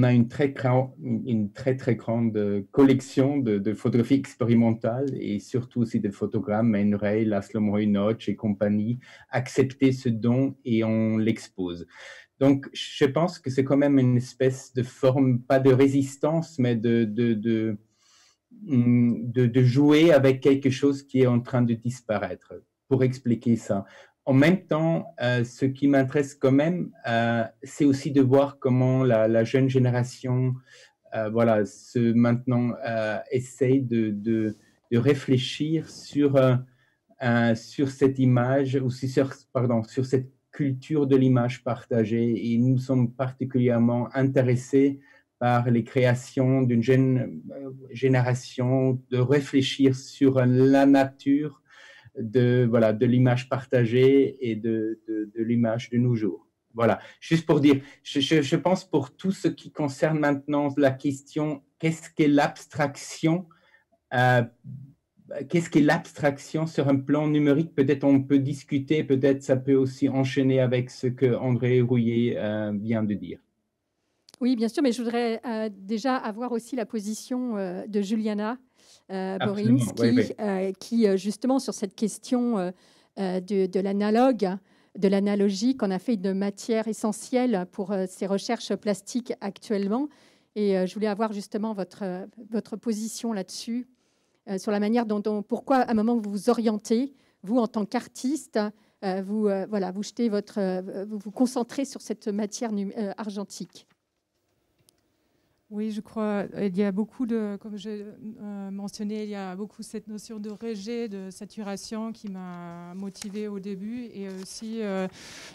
a une très très grande collection de photographies expérimentales et surtout aussi de photogrammes. Man Ray, Laszlo Moholy-Nagy et compagnie acceptaient ce don et on l'expose. Donc, je pense que c'est quand même une espèce de forme, pas de résistance, mais de jouer avec quelque chose qui est en train de disparaître, pour expliquer ça. En même temps, ce qui m'intéresse quand même, c'est aussi de voir comment la jeune génération voilà, maintenant essaye de réfléchir sur cette image, ou sur cette culture de l'image partagée. Et nous sommes particulièrement intéressés par les créations d'une jeune génération, de réfléchir sur la nature de l'image partagée et de l'image de nos jours. Voilà, juste pour dire, je pense pour tout ce qui concerne maintenant la question, qu'est-ce qu'est l'abstraction sur un plan numérique? Peut-être on peut discuter, peut-être ça peut aussi enchaîner avec ce que André Rouillet vient de dire. Oui, bien sûr, mais je voudrais déjà avoir aussi la position de Juliana Borinski, qui justement sur cette question de l'analogue, de l'analogie, qu'on a fait de matière essentielle pour ces recherches plastiques actuellement. Et je voulais avoir justement votre position là-dessus, sur la manière pourquoi à un moment vous vous orientez, vous en tant qu'artiste, vous jetez vous vous concentrez sur cette matière argentique. Oui, je crois il y a beaucoup comme j'ai mentionné, il y a beaucoup cette notion de rejet, de saturation qui m'a motivée au début, et aussi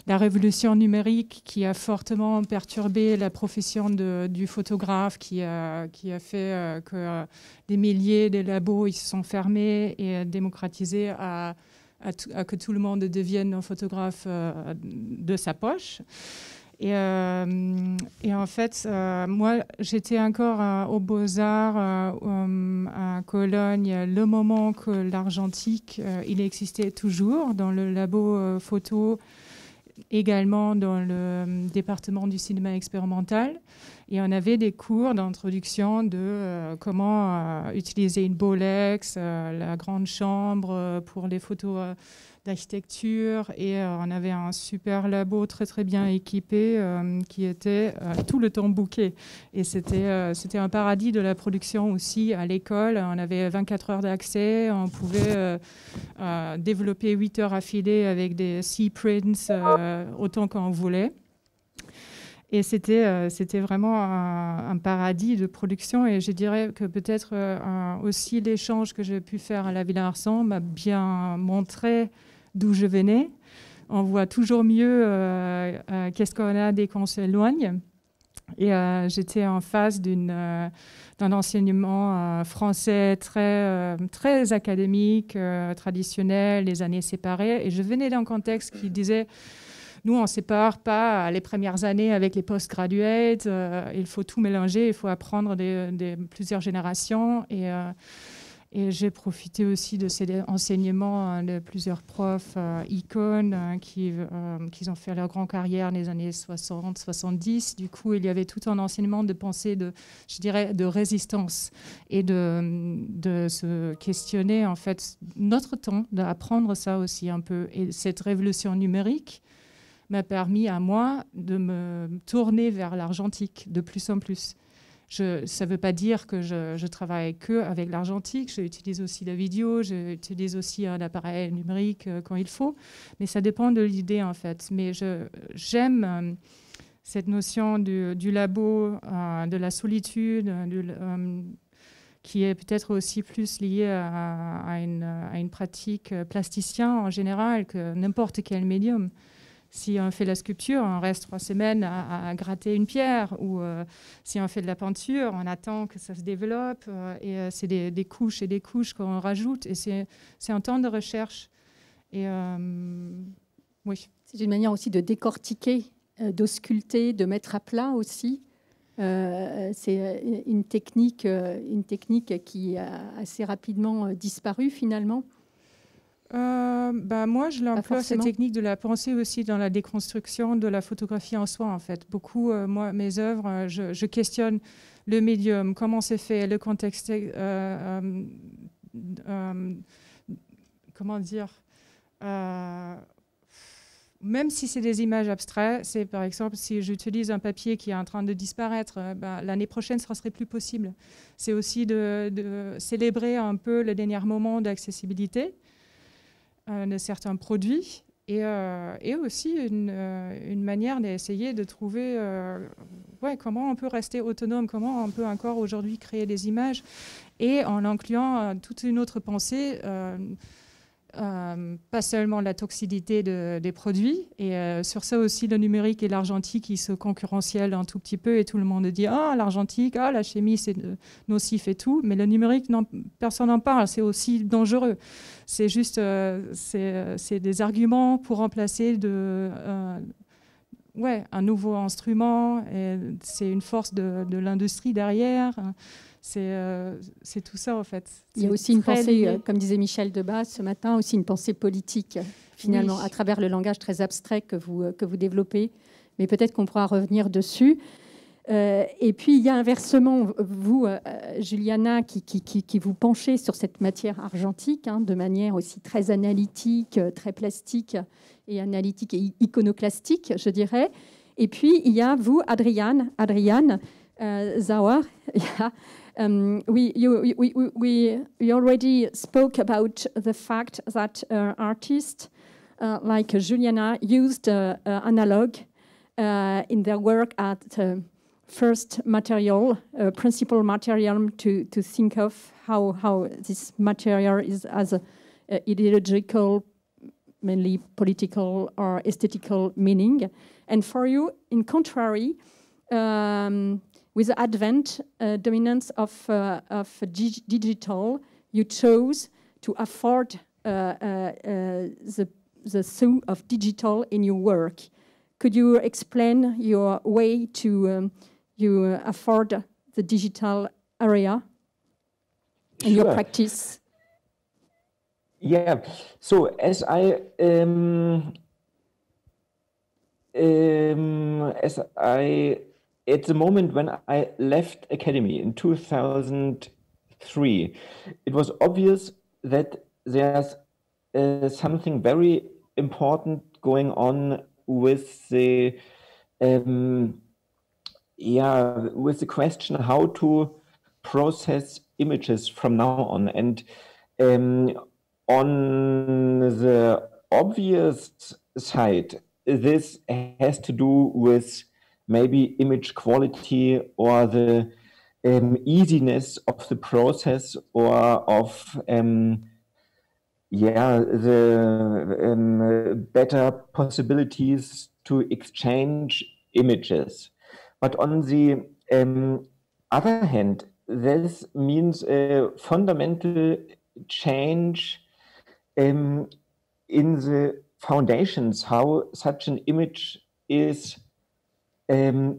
la révolution numérique qui a fortement perturbé la profession du photographe, qui a fait que des milliers de labos ils se sont fermés et démocratisés à que tout le monde devienne un photographe de sa poche. Et en fait, moi, j'étais encore aux Beaux-Arts à Cologne, le moment que l'argentique, il existait toujours dans le labo photo, également dans le département du cinéma expérimental. Et on avait des cours d'introduction de comment utiliser une Bolex, la grande chambre pour les photos d'architecture, et on avait un super labo très très bien équipé qui était tout le temps booké, et c'était un paradis de la production aussi à l'école. On avait 24 heures d'accès, on pouvait développer 8 heures affilées avec des C-prints autant qu'on voulait. Et c'était vraiment un paradis de production. Et je dirais que peut-être aussi l'échange que j'ai pu faire à la Villa Arsan m'a bien montré d'où je venais. On voit toujours mieux qu'est-ce qu'on a dès qu'on s'éloigne. Et j'étais en face d'un enseignement français très académique, traditionnel, les années séparées. Et je venais d'un contexte qui disait... Nous, on ne sépare pas les premières années avec les post-graduates. Il faut tout mélanger, il faut apprendre plusieurs générations. Et j'ai profité aussi de ces enseignements de plusieurs profs icônes qui ont fait leur grande carrière dans les années 60, 70. Du coup, il y avait tout un enseignement de pensée, je dirais, de résistance, et de se questionner, en fait, notre temps, d'apprendre ça aussi un peu. Et cette révolution numérique m'a permis à moi de me tourner vers l'argentique de plus en plus. Ça ne veut pas dire que je travaille que avec l'argentique, j'utilise aussi la vidéo, j'utilise aussi un appareil numérique quand il faut, mais ça dépend de l'idée en fait. Mais j'aime cette notion du labo, de la solitude, qui est peut-être aussi plus liée à une pratique plasticienne en général que n'importe quel médium. Si on fait la sculpture, on reste 3 semaines à gratter une pierre, ou si on fait de la peinture, on attend que ça se développe, et c'est des couches et des couches qu'on rajoute, et c'est un temps de recherche. Et oui. C'est une manière aussi de décortiquer, d'ausculter, de mettre à plat aussi. C'est une technique qui a assez rapidement disparu finalement. Moi, je l'emploie, cette technique de la pensée aussi dans la déconstruction de la photographie en soi, en fait. Beaucoup, moi, mes œuvres, je questionne le médium, comment c'est fait, le contexte, comment dire, même si c'est des images abstraites, c'est par exemple si j'utilise un papier qui est en train de disparaître, l'année prochaine, ça ne serait plus possible. C'est aussi de célébrer un peu le dernier moment d'accessibilité de certains produits et aussi une manière d'essayer de trouver comment on peut rester autonome, comment on peut encore aujourd'hui créer des images et en incluant toute une autre pensée. Pas seulement la toxicité des produits, et sur ça aussi le numérique et l'argentique qui se concurrentiellent un tout petit peu et tout le monde dit l'argentique, la chimie c'est nocif et tout, mais le numérique personne n'en parle, c'est aussi dangereux. C'est juste c'est des arguments pour remplacer un nouveau instrument, et c'est une force de l'industrie derrière. C'est tout ça, en fait. Il y a aussi une pensée, comme disait Michel Debat ce matin, aussi une pensée politique, finalement, à travers le langage très abstrait que vous développez. Mais peut-être qu'on pourra revenir dessus. Et puis, il y a inversement, vous, Juliana, qui vous penchez sur cette matière argentique, de manière aussi très analytique, très plastique et analytique et iconoclastique, je dirais. Et puis, il y a vous, Adriane Sauer. We already spoke about the fact that artists like Juliana used analog in their work at first material, principal material to think of how this material is as ideological, mainly political or aesthetical meaning. And for you, in contrary, with the advent, dominance of digital, you chose to afford the thought of digital in your work. Could you explain your way to you afford the digital area in your practice? Yeah. So as at the moment when I left academy in 2003, it was obvious that there's something very important going on with the question how to process images from now on. And on the obvious side, this has to do with maybe image quality or the easiness of the process or of the better possibilities to exchange images. But on the other hand, this means a fundamental change in the foundations, how such an image is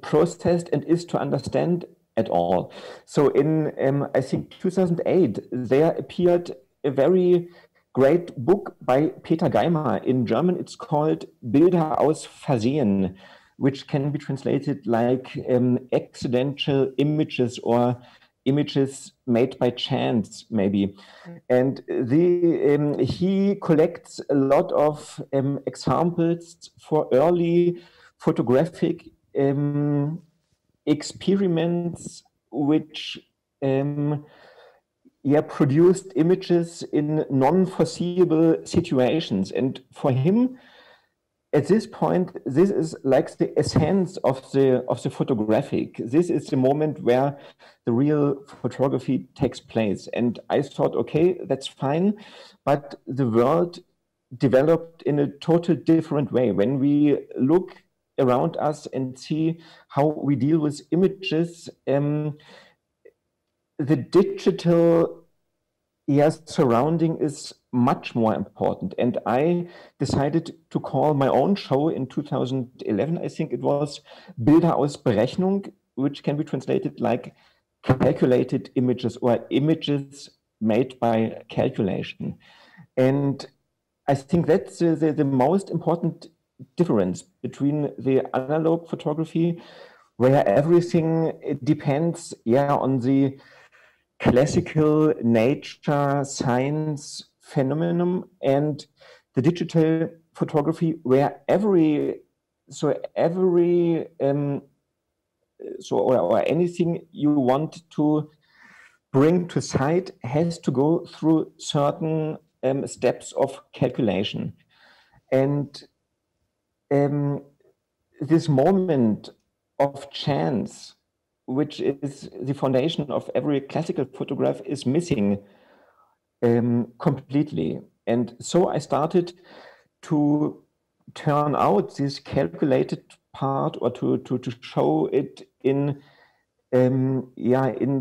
processed and is to understand at all. So in, I think, 2008, there appeared a very great book by Peter Geimer. In German, it's called Bilder aus Versehen, which can be translated like accidental images or images made by chance, maybe. And he collects a lot of examples for early photographic experiments which produced images in non-foreseeable situations. And for him, at this point, this is like the essence of the photographic. This is the moment where the real photography takes place. And I thought, okay, that's fine, but the world developed in a total different way. When we look around us and see how we deal with images, the digital surrounding is much more important. And I decided to call my own show in 2011, I think it was, Bilder aus Berechnung, which can be translated like calculated images or images made by calculation. And I think that's the most important difference between the analog photography, where everything depends on the classical nature science phenomenon, and the digital photography where every or anything you want to bring to sight has to go through certain steps of calculation. And this moment of chance, which is the foundation of every classical photograph, is missing completely. And so I started to turn out this calculated part, or to show it in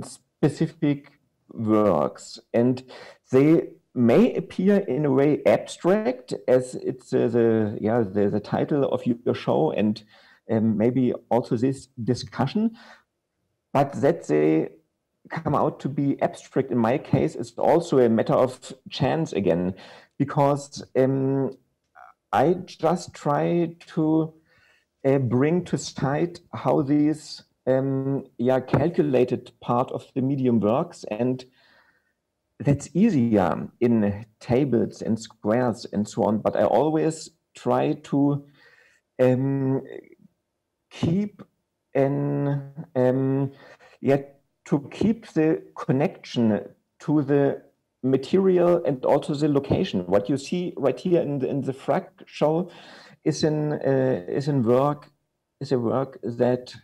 specific works. And they may appear in a way abstract, as it's the title of your show, and maybe also this discussion, but that they come out to be abstract in my case is also a matter of chance again, because I just try to bring to sight how these calculated part of the medium works, and that's easier in tables and squares and so on. But I always try to keep the connection to the material and also the location. What you see right here in the Frag show is a work that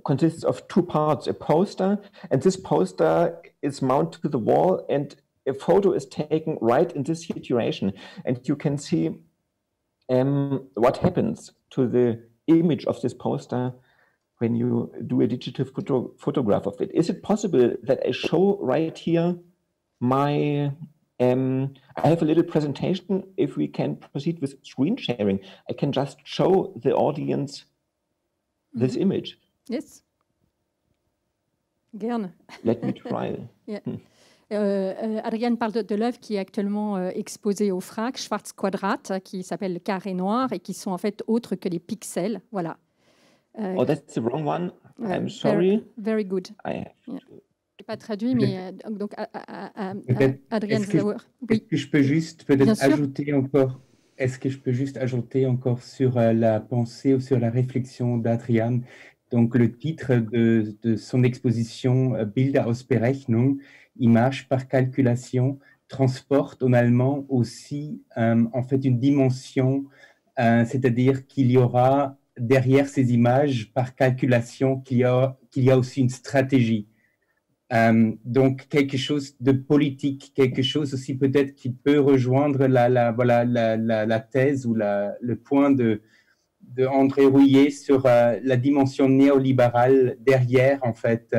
consists of two parts: a poster, and this poster is mounted to the wall, and a photo is taken right in this situation, and you can see what happens to the image of this poster when you do a digital photograph of it. Is it possible that I show right here my I have a little presentation? If we can proceed with screen sharing, I can just show the audience this image. Yes. Gerne. Let me try. Yeah. Adrienne parle de l'œuvre qui est actuellement exposée au Frag, Schwarz Quadrat, qui s'appelle le carré noir, et qui sont en fait autres que les pixels. Voilà. Oh, that's the wrong one. I'm sorry. Very good. I have to... Je n'ai pas traduit, mais donc Adrienne Zauer. Oui. Est-ce que je peux juste peut-être ajouter encore? Est-ce que je peux juste ajouter encore sur la pensée ou sur la réflexion d'Adrienne? Donc, le titre de son exposition, Bilder aus Berechnung, images par calculation, transporte en allemand aussi en fait une dimension, c'est-à-dire qu'il y aura derrière ces images par calculation, qu'il y a aussi une stratégie. Donc, quelque chose de politique, quelque chose aussi peut-être qui peut rejoindre la thèse ou le point de André Rouillet sur la dimension néolibérale derrière, en fait,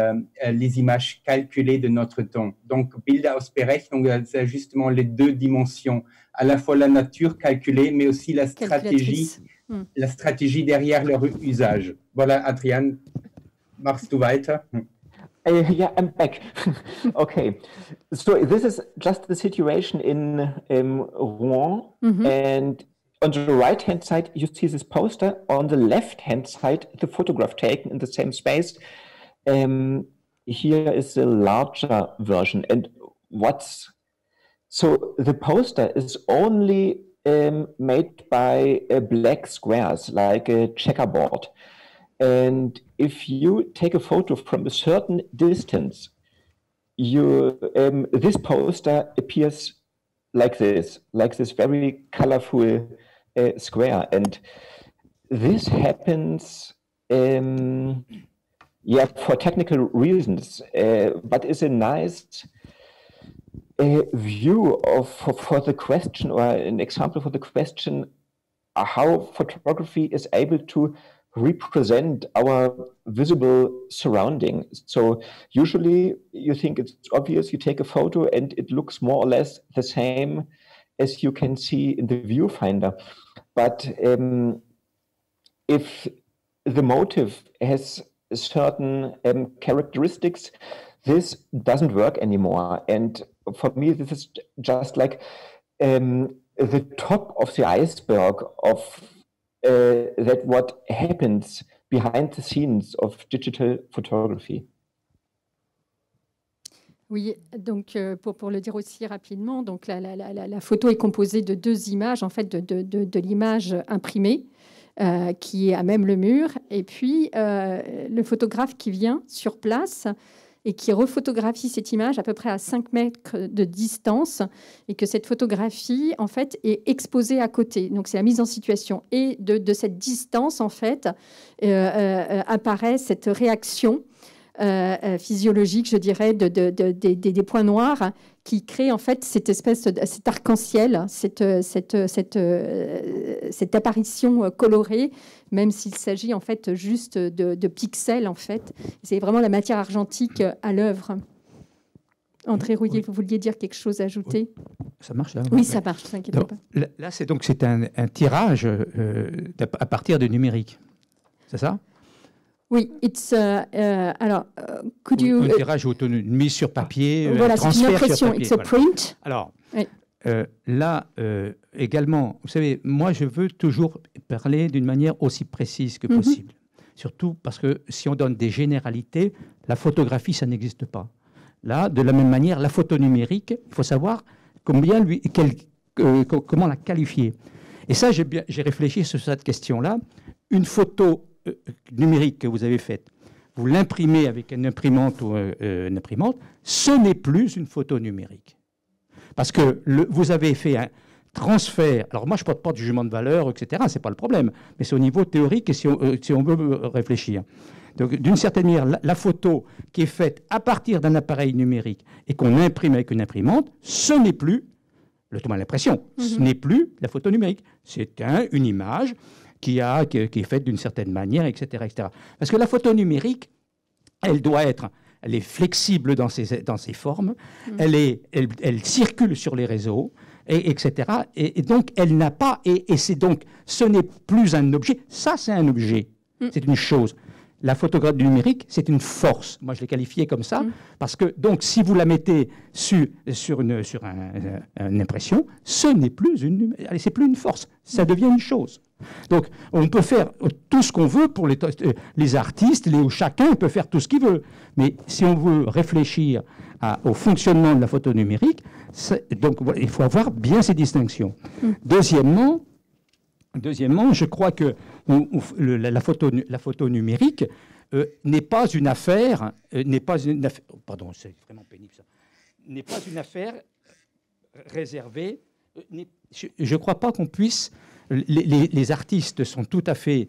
les images calculées de notre temps. Donc, Bilder aus Berechnung, c'est justement les deux dimensions, à la fois la nature calculée, mais aussi la stratégie derrière leur usage. Voilà, Adrienne, machst du weiter? Yeah, I'm back. Okay, so this is just the situation in Rouen, and on the right-hand side, you see this poster. On the left-hand side, the photograph taken in the same space. Here is the larger version. And so the poster is only made by black squares, like a checkerboard. And if you take a photo from a certain distance, this poster appears like this very colorful square. And this happens for technical reasons, but is a nice view for the question, or an example for the question, how photography is able to represent our visible surrounding. So usually you think it's obvious, you take a photo and it looks more or less the same as you can see in the viewfinder. But if the motive has certain characteristics, this doesn't work anymore. And for me, this is just like the top of the iceberg of that what happens behind the scenes of digital photography. Oui, donc pour le dire aussi rapidement, donc la photo est composée de 2 images, en fait, de l'image imprimée, qui est à même le mur, et puis le photographe qui vient sur place et qui refotographie cette image à peu près à 5 mètres de distance, et que cette photographie, en fait, est exposée à côté. Donc, c'est la mise en situation. Et de cette distance, en fait, apparaît cette réaction physiologique, je dirais, des points noirs qui créent en fait cette espèce, cet arc-en-ciel, cette apparition colorée, même s'il s'agit en fait juste de pixels en fait. C'est vraiment la matière argentique à l'œuvre. André Rouillet, vous vouliez dire quelque chose à ajouter? Ça marche là? Oui, ça marche, ne vous inquiétez pas. Là, c'est un tirage à partir du numérique, c'est ça? Oui, alors, could you... Un tirage autonome, une mise sur papier, voilà, un transfert une impression, sur papier. It's a print. Alors, oui. Là, également, vous savez, moi, je veux toujours parler d'une manière aussi précise que possible. Surtout parce que si on donne des généralités, la photographie, ça n'existe pas. Là, de la même manière, la photo numérique, il faut savoir comment la qualifier. Et ça, j'ai réfléchi sur cette question-là. Une photo numérique que vous avez faite, vous l'imprimez avec une imprimante ou une imprimante, ce n'est plus une photo numérique. Parce que vous avez fait un transfert. Alors moi, je ne porte pas de jugement de valeur, etc. Ce n'est pas le problème. Mais c'est au niveau théorique et si on veut réfléchir. Donc, d'une certaine manière, la photo qui est faite à partir d'un appareil numérique et qu'on imprime avec une imprimante, ce n'est plus l'impression. Ce n'est plus la photo numérique. C'est une image qui est faite d'une certaine manière, etc., etc. Parce que la photo numérique, elle est flexible dans ses formes, elle circule sur les réseaux, etc. Et donc, elle n'a pas... Et c'est donc, ce n'est plus un objet. Ça, c'est un objet. C'est une chose. La photographie numérique, c'est une force. Moi, je l'ai qualifiée comme ça, parce que, donc, si vous la mettez sur une impression, ce n'est plus c'est plus une force. Ça devient une chose. Donc, on peut faire tout ce qu'on veut pour les artistes, chacun peut faire tout ce qu'il veut. Mais si on veut réfléchir au fonctionnement de la photo numérique, donc, voilà, il faut avoir bien ces distinctions. Deuxièmement, je crois que la photo numérique n'est pas une affaire, pardon, c'est vraiment pénible ça, n'est pas une affaire réservée. Je ne crois pas qu'on puisse. Les artistes sont tout à fait.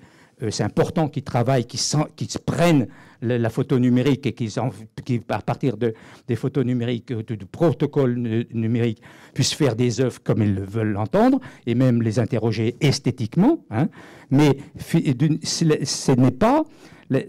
C'est important qu'ils travaillent, qu'ils se prennent la photo numérique et qu'ils, à partir des photos numériques, du protocole numérique, puissent faire des œuvres comme ils le veulent l'entendre et même les interroger esthétiquement. Hein. Mais ce n'est pas la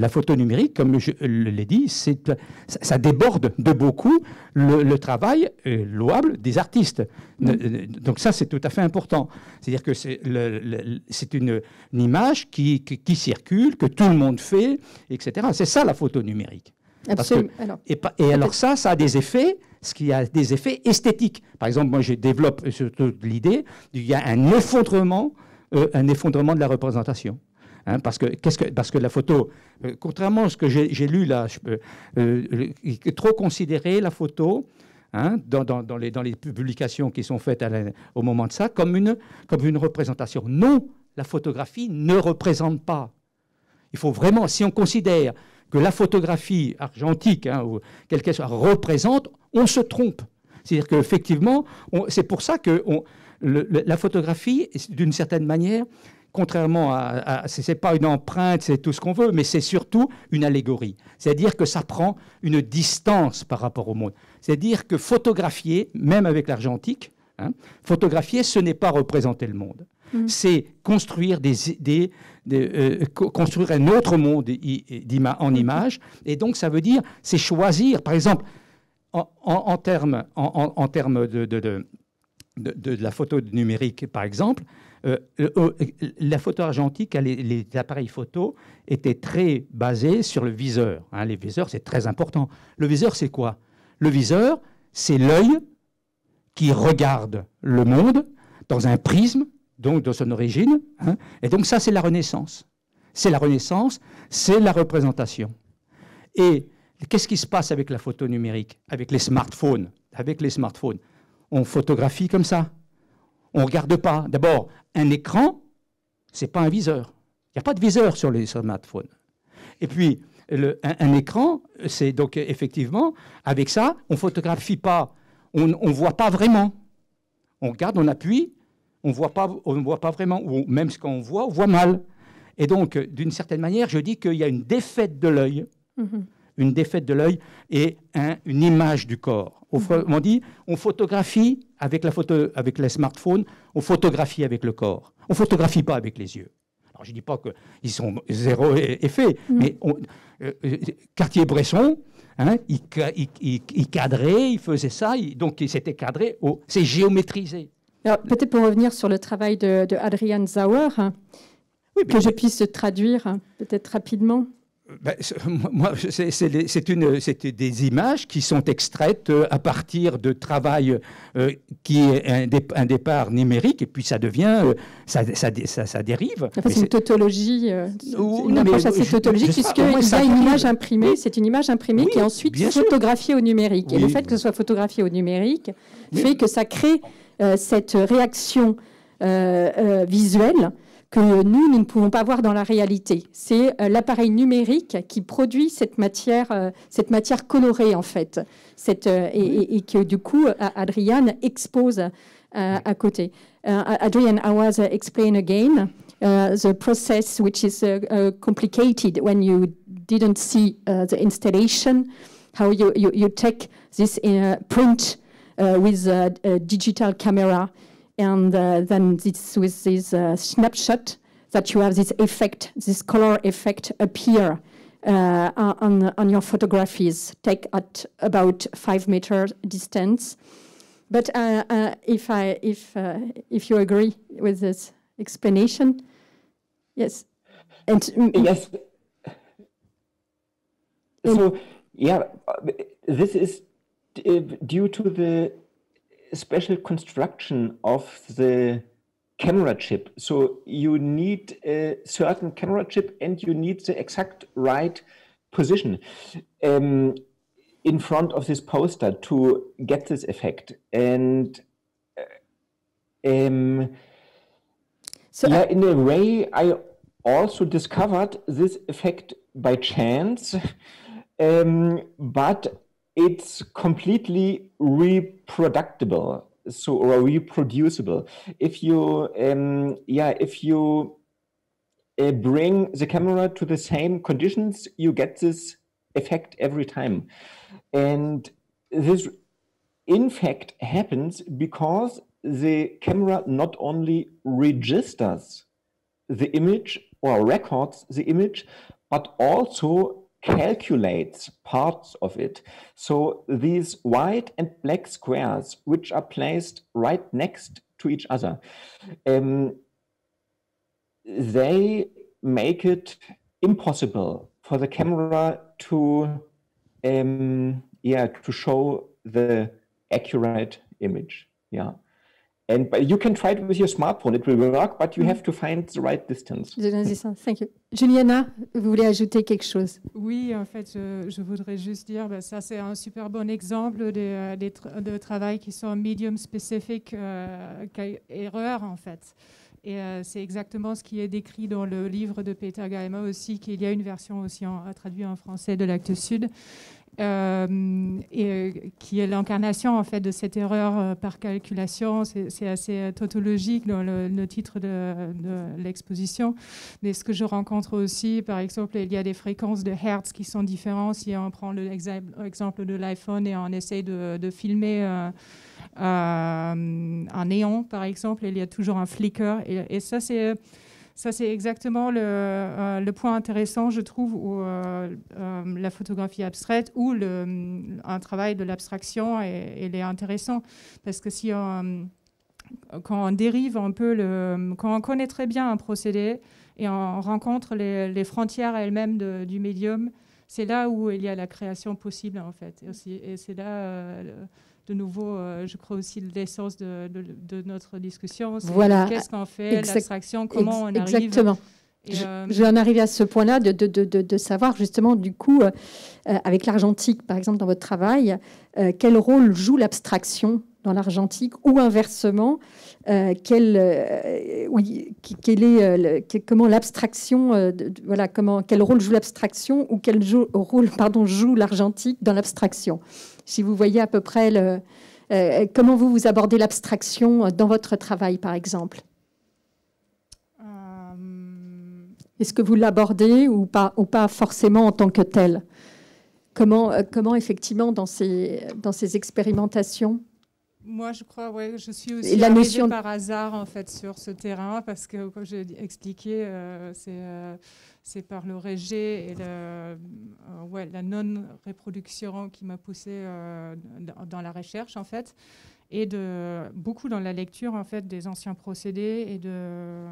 photo numérique, comme je l'ai dit, ça déborde de beaucoup le travail louable des artistes. Donc ça, c'est tout à fait important. C'est-à-dire que c'est une image qui circule, que tout le monde fait, etc. C'est ça la photo numérique. Absolument. Alors ça a des effets, ce qui a des effets esthétiques. Par exemple, moi, je développe surtout l'idée qu'il y a un effondrement de la représentation. Hein, parce que la photo, contrairement à ce que j'ai lu là, trop considérer la photo, hein, dans les publications qui sont faites au moment de ça, comme une représentation. Non, la photographie ne représente pas. Il faut vraiment, si on considère que la photographie argentique, hein, ou quelle qu'elle soit, représente, on se trompe. C'est-à-dire qu'effectivement, c'est pour ça que la photographie, d'une certaine manière, contrairement ce n'est pas une empreinte, c'est tout ce qu'on veut, mais c'est surtout une allégorie. C'est-à-dire que ça prend une distance par rapport au monde. C'est-à-dire que photographier, même avec l'argentique, hein, photographier, ce n'est pas représenter le monde. C'est construire construire un autre monde en images. Et donc, ça veut dire, c'est choisir, par exemple, en termes de la photo numérique, par exemple, la photo argentique, les appareils photo étaient très basés sur le viseur. Hein, les viseurs, c'est très important. Le viseur, c'est quoi? Le viseur, c'est l'œil qui regarde le monde dans un prisme, donc de son origine. Hein, et donc ça, c'est la Renaissance. C'est la Renaissance, c'est la représentation. Et qu'est-ce qui se passe avec la photo numérique, avec les smartphones? Avec les smartphones, on photographie comme ça. On ne regarde pas. D'abord, un écran, ce n'est pas un viseur. Il n'y a pas de viseur sur les smartphones. Et puis, un écran, c'est donc effectivement, avec ça, on ne photographie pas, on ne voit pas vraiment. On regarde, on appuie, on ne voit pas vraiment, ou même ce qu'on voit, on voit mal. Et donc, d'une certaine manière, je dis qu'il y a une défaite de l'œil, une défaite de l'œil et une image du corps. Autrement dit, on photographie avec les smartphones, on photographie avec le corps. On ne photographie pas avec les yeux. Alors, je ne dis pas qu'ils sont zéro effet, mais Cartier-Bresson, hein, il cadrait, il faisait ça, donc il s'était cadré, c'est géométrisé. Alors, peut-être pour revenir sur le travail de Adrian Sauer, oui, que je puisse traduire peut-être rapidement. Ben, c'est des images qui sont extraites à partir de travail qui est un départ numérique, et puis ça devient, ça dérive. Enfin, c'est une tautologie, une approche assez tautologique, puisqu'il y a une image imprimée, c'est une image imprimée qui est ensuite photographiée au numérique. Et le fait que ce soit photographié au numérique fait que ça crée cette réaction visuelle que nous ne pouvons pas voir dans la réalité. C'est l'appareil numérique qui produit cette matière colorée, en fait, et que, du coup, Adrian expose à côté. Adrian, I was explain again the process which is complicated when you didn't see the installation, how you take this print with a digital camera, and then with this snapshot that you have this effect, this color effect appear on your photographies, take at about 5 meters distance. But if you agree with this explanation, yes, and yes. So yeah, this is due to the special construction of the camera chip. So you need a certain camera chip and you need the exact right position in front of this poster to get this effect. And so yeah, in a way, I also discovered this effect by chance, but it's completely reproducible, or reproducible. If you, bring the camera to the same conditions, you get this effect every time. And this, in fact, happens because the camera not only registers the image or records the image, but also calculates parts of it. So these white and black squares, which are placed right next to each other, they make it impossible for the camera to show the accurate image. Yeah. But you can try it with your smartphone, it will work, but you have to find the right distance. Thank you. Juliana, vous voulez ajouter quelque chose? Oui, en fait, je voudrais juste dire, ça c'est un super bon exemple de travail qui sont medium spécifiques, erreur en fait. Et c'est exactement ce qui est décrit dans le livre de Peter Gaima aussi, qu'il y a une version aussi traduite en français de l'Actes Sud. Et qui est l'incarnation en fait de cette erreur par calculation. C'est assez tautologique dans le titre de l'exposition. Mais ce que je rencontre aussi, par exemple, il y a des fréquences de hertz qui sont différentes. Si on prend l'exemple de l'iPhone et on essaie de filmer un néon, par exemple, il y a toujours un flicker. Et ça, c'est exactement le point intéressant, je trouve, où la photographie abstraite ou un travail de l'abstraction est intéressant. Parce que quand on dérive un peu, quand on connaît très bien un procédé et on rencontre les frontières elles-mêmes du médium, c'est là où il y a la création possible, en fait. Et c'est là... de nouveau, je crois aussi l'essence de notre discussion. Voilà. Qu'est-ce qu'on fait, l'abstraction, comment on arrive. Exactement. Je vais en arriver à ce point-là de savoir justement du coup, avec l'argentique par exemple dans votre travail, quel rôle joue l'abstraction dans l'argentique ou inversement, quel l'abstraction, quel rôle joue l'abstraction ou quel rôle joue l'argentique dans l'abstraction. Si vous voyez à peu près comment vous abordez l'abstraction dans votre travail par exemple. Est-ce que vous l'abordez ou pas forcément en tant que tel? Comment effectivement dans ces expérimentations? Moi, je crois, je suis aussi arrivée par hasard en fait sur ce terrain parce que, comme j'ai expliqué, c'est par le rejet et la non-reproduction qui m'a poussée dans la recherche en fait, et beaucoup dans la lecture en fait des anciens procédés et de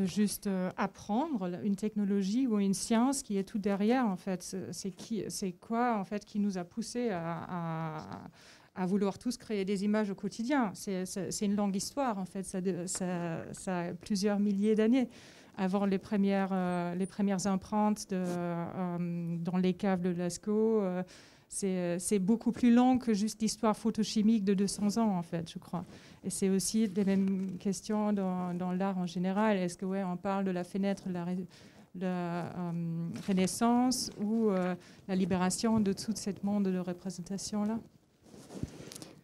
juste apprendre une technologie ou une science qui est tout derrière en fait. C'est quoi en fait qui nous a poussé à vouloir tous créer des images au quotidien. C'est une longue histoire en fait. Ça a plusieurs milliers d'années avant les premières empreintes dans les caves de Lascaux. C'est beaucoup plus long que juste l'histoire photochimique de 200 ans, en fait, je crois. Et c'est aussi les mêmes questions dans l'art en général. Est-ce que, on parle de la fenêtre de la Renaissance ou la libération de tout ce monde de représentation-là?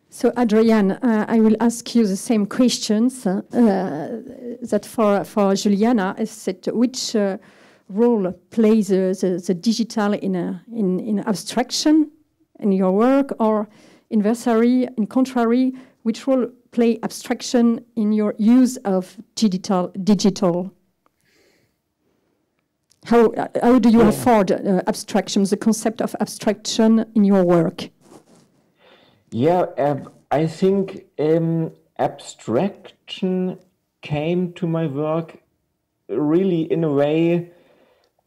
So, Adrian, I will ask you the same questions that for Juliana. Which role plays the digital in abstraction in your work, or inversely, in contrary, which role play abstraction in your use of digital? How do you afford abstraction, the concept of abstraction in your work? Yeah, I think abstraction came to my work really in a way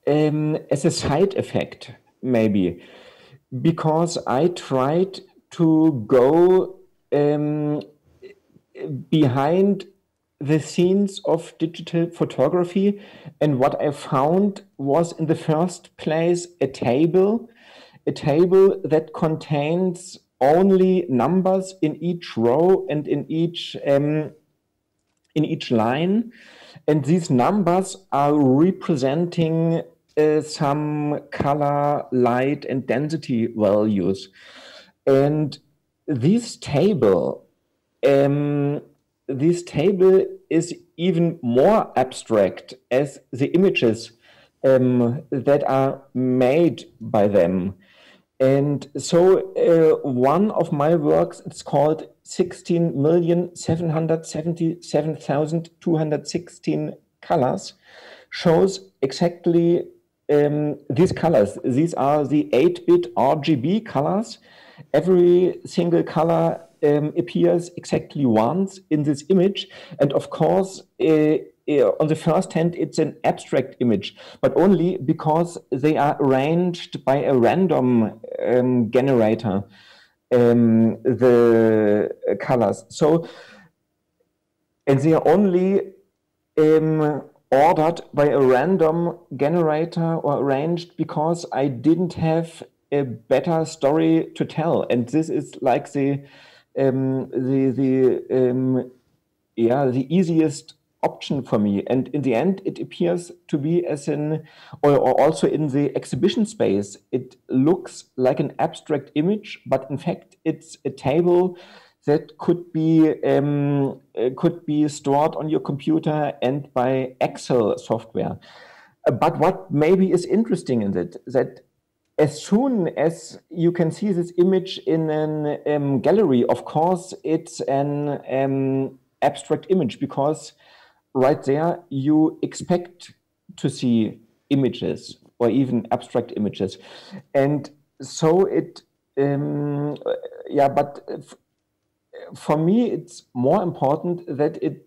as a side effect, maybe, because I tried to go behind the scenes of digital photography, and what I found was in the first place a table that contains only numbers in each row and in each line, and these numbers are representing some color, light, and density values. And this table is even more abstract as the images that are made by them. And so one of my works, it's called 16,777,216 colors, shows exactly these colors. These are the 8-bit RGB colors. Every single color appears exactly once in this image. And of course, on the first hand, it's an abstract image, but only because they are arranged by a random generator, the colors. So, and they are only ordered by a random generator or arranged because I didn't have a better story to tell. And this is like the easiest option for me. And in the end, it appears to be or also in the exhibition space, it looks like an abstract image, but in fact, it's a table that could be stored on your computer and by Excel software. But what maybe is interesting in it, that as soon as you can see this image in a gallery, of course, it's an abstract image, because right there you expect to see images or even abstract images. And so but for me, it's more important that it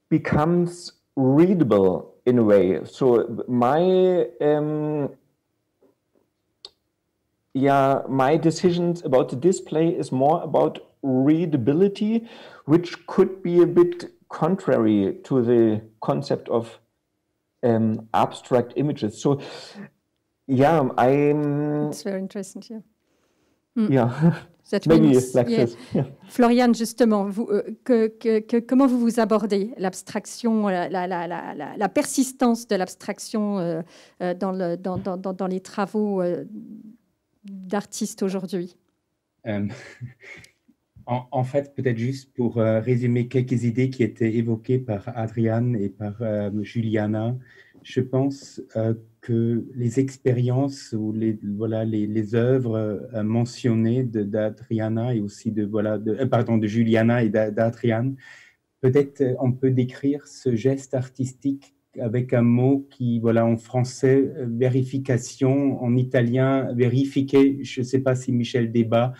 becomes readable in a way. So my decisions about the display is more about readability, which could be a bit contrary to the concept of abstract images. So, yeah, It's very interesting. Yeah. Yeah. Maybe like this. Yeah. Floriane, justement, comment vous abordez l'abstraction, la persistance de l'abstraction dans les travaux d'artistes aujourd'hui? En fait, peut-être juste pour résumer quelques idées qui étaient évoquées par Adrian et par Juliana, je pense que les expériences ou les œuvres mentionnées d'Adriana et aussi de Juliana et d'Adrian, peut-être on peut décrire ce geste artistique avec un mot qui, en français, vérification, en italien, verifiche. Je ne sais pas si Michel Debat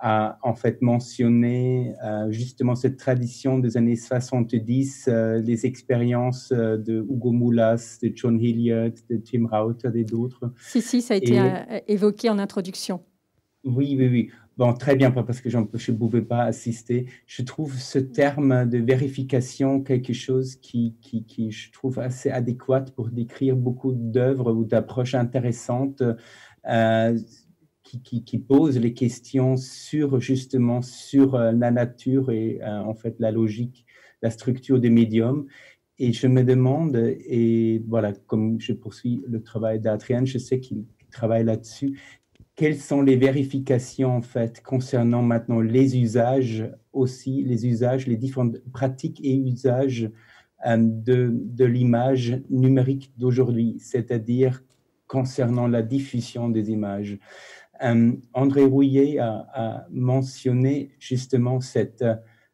a en fait mentionné justement cette tradition des années 70, les expériences de Hugo Mulas, de John Hilliard, de Tim Rauter et d'autres. Si, ça a été évoqué en introduction. Oui. Bon, très bien, parce que je ne pouvais pas assister. Je trouve ce terme de vérification quelque chose qui je trouve assez adéquat pour décrire beaucoup d'œuvres ou d'approches intéressantes qui pose les questions sur la nature et en fait la logique, la structure des médiums. Et je me demande, et voilà, comme je poursuis le travail d'Adrian, je sais qu'il travaille là-dessus, quelles sont les vérifications en fait concernant maintenant les usages aussi, les différentes pratiques et usages de l'image numérique d'aujourd'hui, c'est-à-dire concernant la diffusion des images. André Rouillet a mentionné justement cette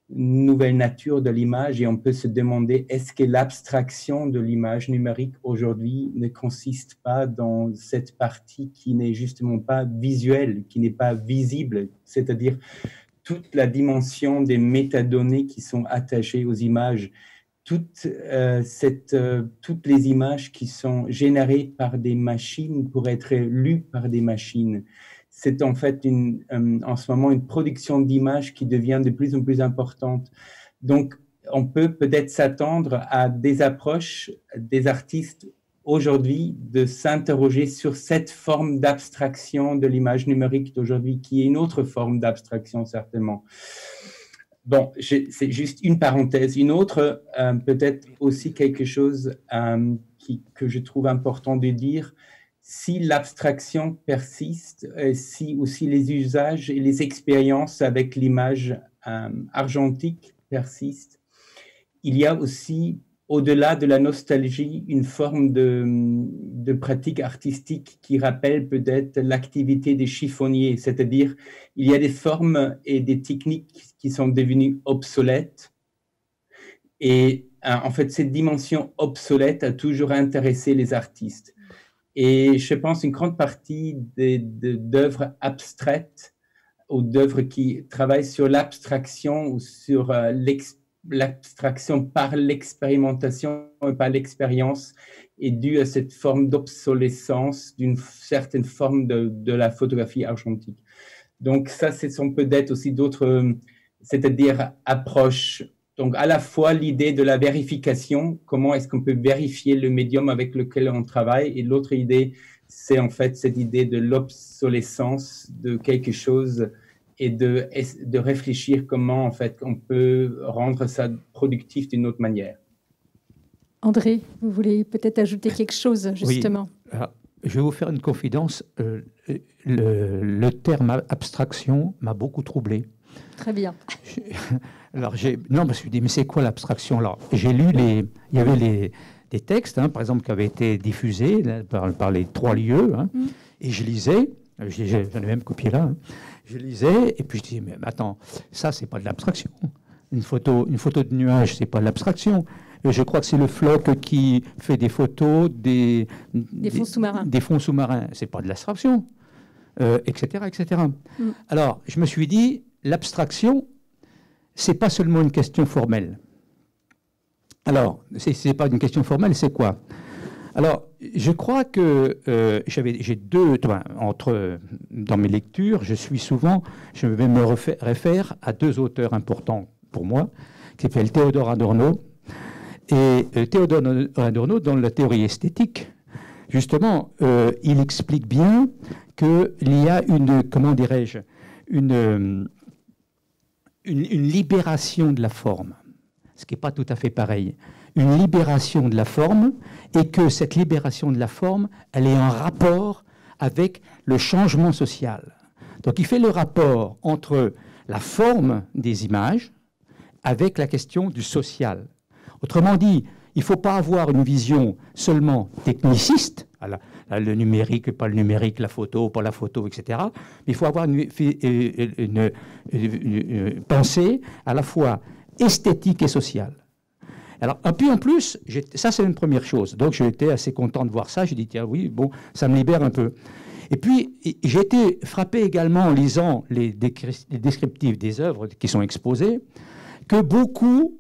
nouvelle nature de l'image et on peut se demander est-ce que l'abstraction de l'image numérique aujourd'hui ne consiste pas dans cette partie qui n'est justement pas visuelle, qui n'est pas visible, c'est-à-dire toute la dimension des métadonnées qui sont attachées aux images, toutes les images qui sont générées par des machines pour être lues par des machines. C'est en fait en ce moment une production d'images qui devient de plus en plus importante. Donc, on peut peut-être s'attendre à des approches des artistes aujourd'hui de s'interroger sur cette forme d'abstraction de l'image numérique d'aujourd'hui, qui est une autre forme d'abstraction certainement. Bon, c'est juste une parenthèse. Une autre, peut-être aussi quelque chose que je trouve important de dire, si l'abstraction persiste, si aussi les usages et les expériences avec l'image argentique persistent, il y a aussi, au-delà de la nostalgie, une forme de pratique artistique qui rappelle peut-être l'activité des chiffonniers, c'est-à-dire il y a des formes et des techniques qui sont devenues obsolètes. Et en fait, cette dimension obsolète a toujours intéressé les artistes. Et je pense une grande partie d'œuvres abstraites ou d'œuvres qui travaillent sur l'abstraction ou sur l'abstraction par l'expérimentation et par l'expérience est due à cette forme d'obsolescence d'une certaine forme de la photographie argentique. Donc ça, ce sont peut-être aussi d'autres, c'est-à-dire approches. Donc à la fois l'idée de la vérification, comment est-ce qu'on peut vérifier le médium avec lequel on travaille, et l'autre idée, c'est en fait cette idée de l'obsolescence de quelque chose et de réfléchir comment en fait on peut rendre ça productif d'une autre manière. André, vous voulez peut-être ajouter quelque chose justement? Oui. Alors, je vais vous faire une confidence. Le terme abstraction m'a beaucoup troublé. Très bien. Alors, je me suis dit, mais c'est quoi l'abstraction? Alors, j'ai lu il y avait des textes, par exemple, qui avaient été diffusés par les 3 lieux, et je lisais, j'en ai même copié là, je lisais, et puis je disais, mais attends, ça, c'est pas de l'abstraction. Une photo de nuage, c'est pas de l'abstraction. Je crois que c'est le Flock qui fait des photos des fonds sous-marins. Des fonds sous-marins, c'est pas de l'abstraction, etc., etc. Alors, je me suis dit, l'abstraction, c'est pas seulement une question formelle. Alors, c'est pas une question formelle, c'est quoi? Alors, je crois que j'ai dans mes lectures, je vais me réfère à 2 auteurs importants pour moi, qui s'appelle Théodore Adorno. Et Théodore Adorno, dans la théorie esthétique, justement, il explique bien qu'il y a une, comment dirais-je, une libération de la forme, ce qui n'est pas tout à fait pareil. Une libération de la forme, et que cette libération de la forme, elle est en rapport avec le changement social. Donc il fait le rapport entre la forme des images avec la question du social. Autrement dit, il ne faut pas avoir une vision seulement techniciste, le numérique, pas le numérique, la photo, pas la photo, etc. Mais il faut avoir une pensée à la fois esthétique et sociale. Alors, puis en plus, ça c'est une première chose. Donc j'étais assez content de voir ça. J'ai dit, tiens, oui, bon, ça me libère un peu. Et puis, j'ai été frappé également en lisant les descriptifs des œuvres qui sont exposées, que beaucoup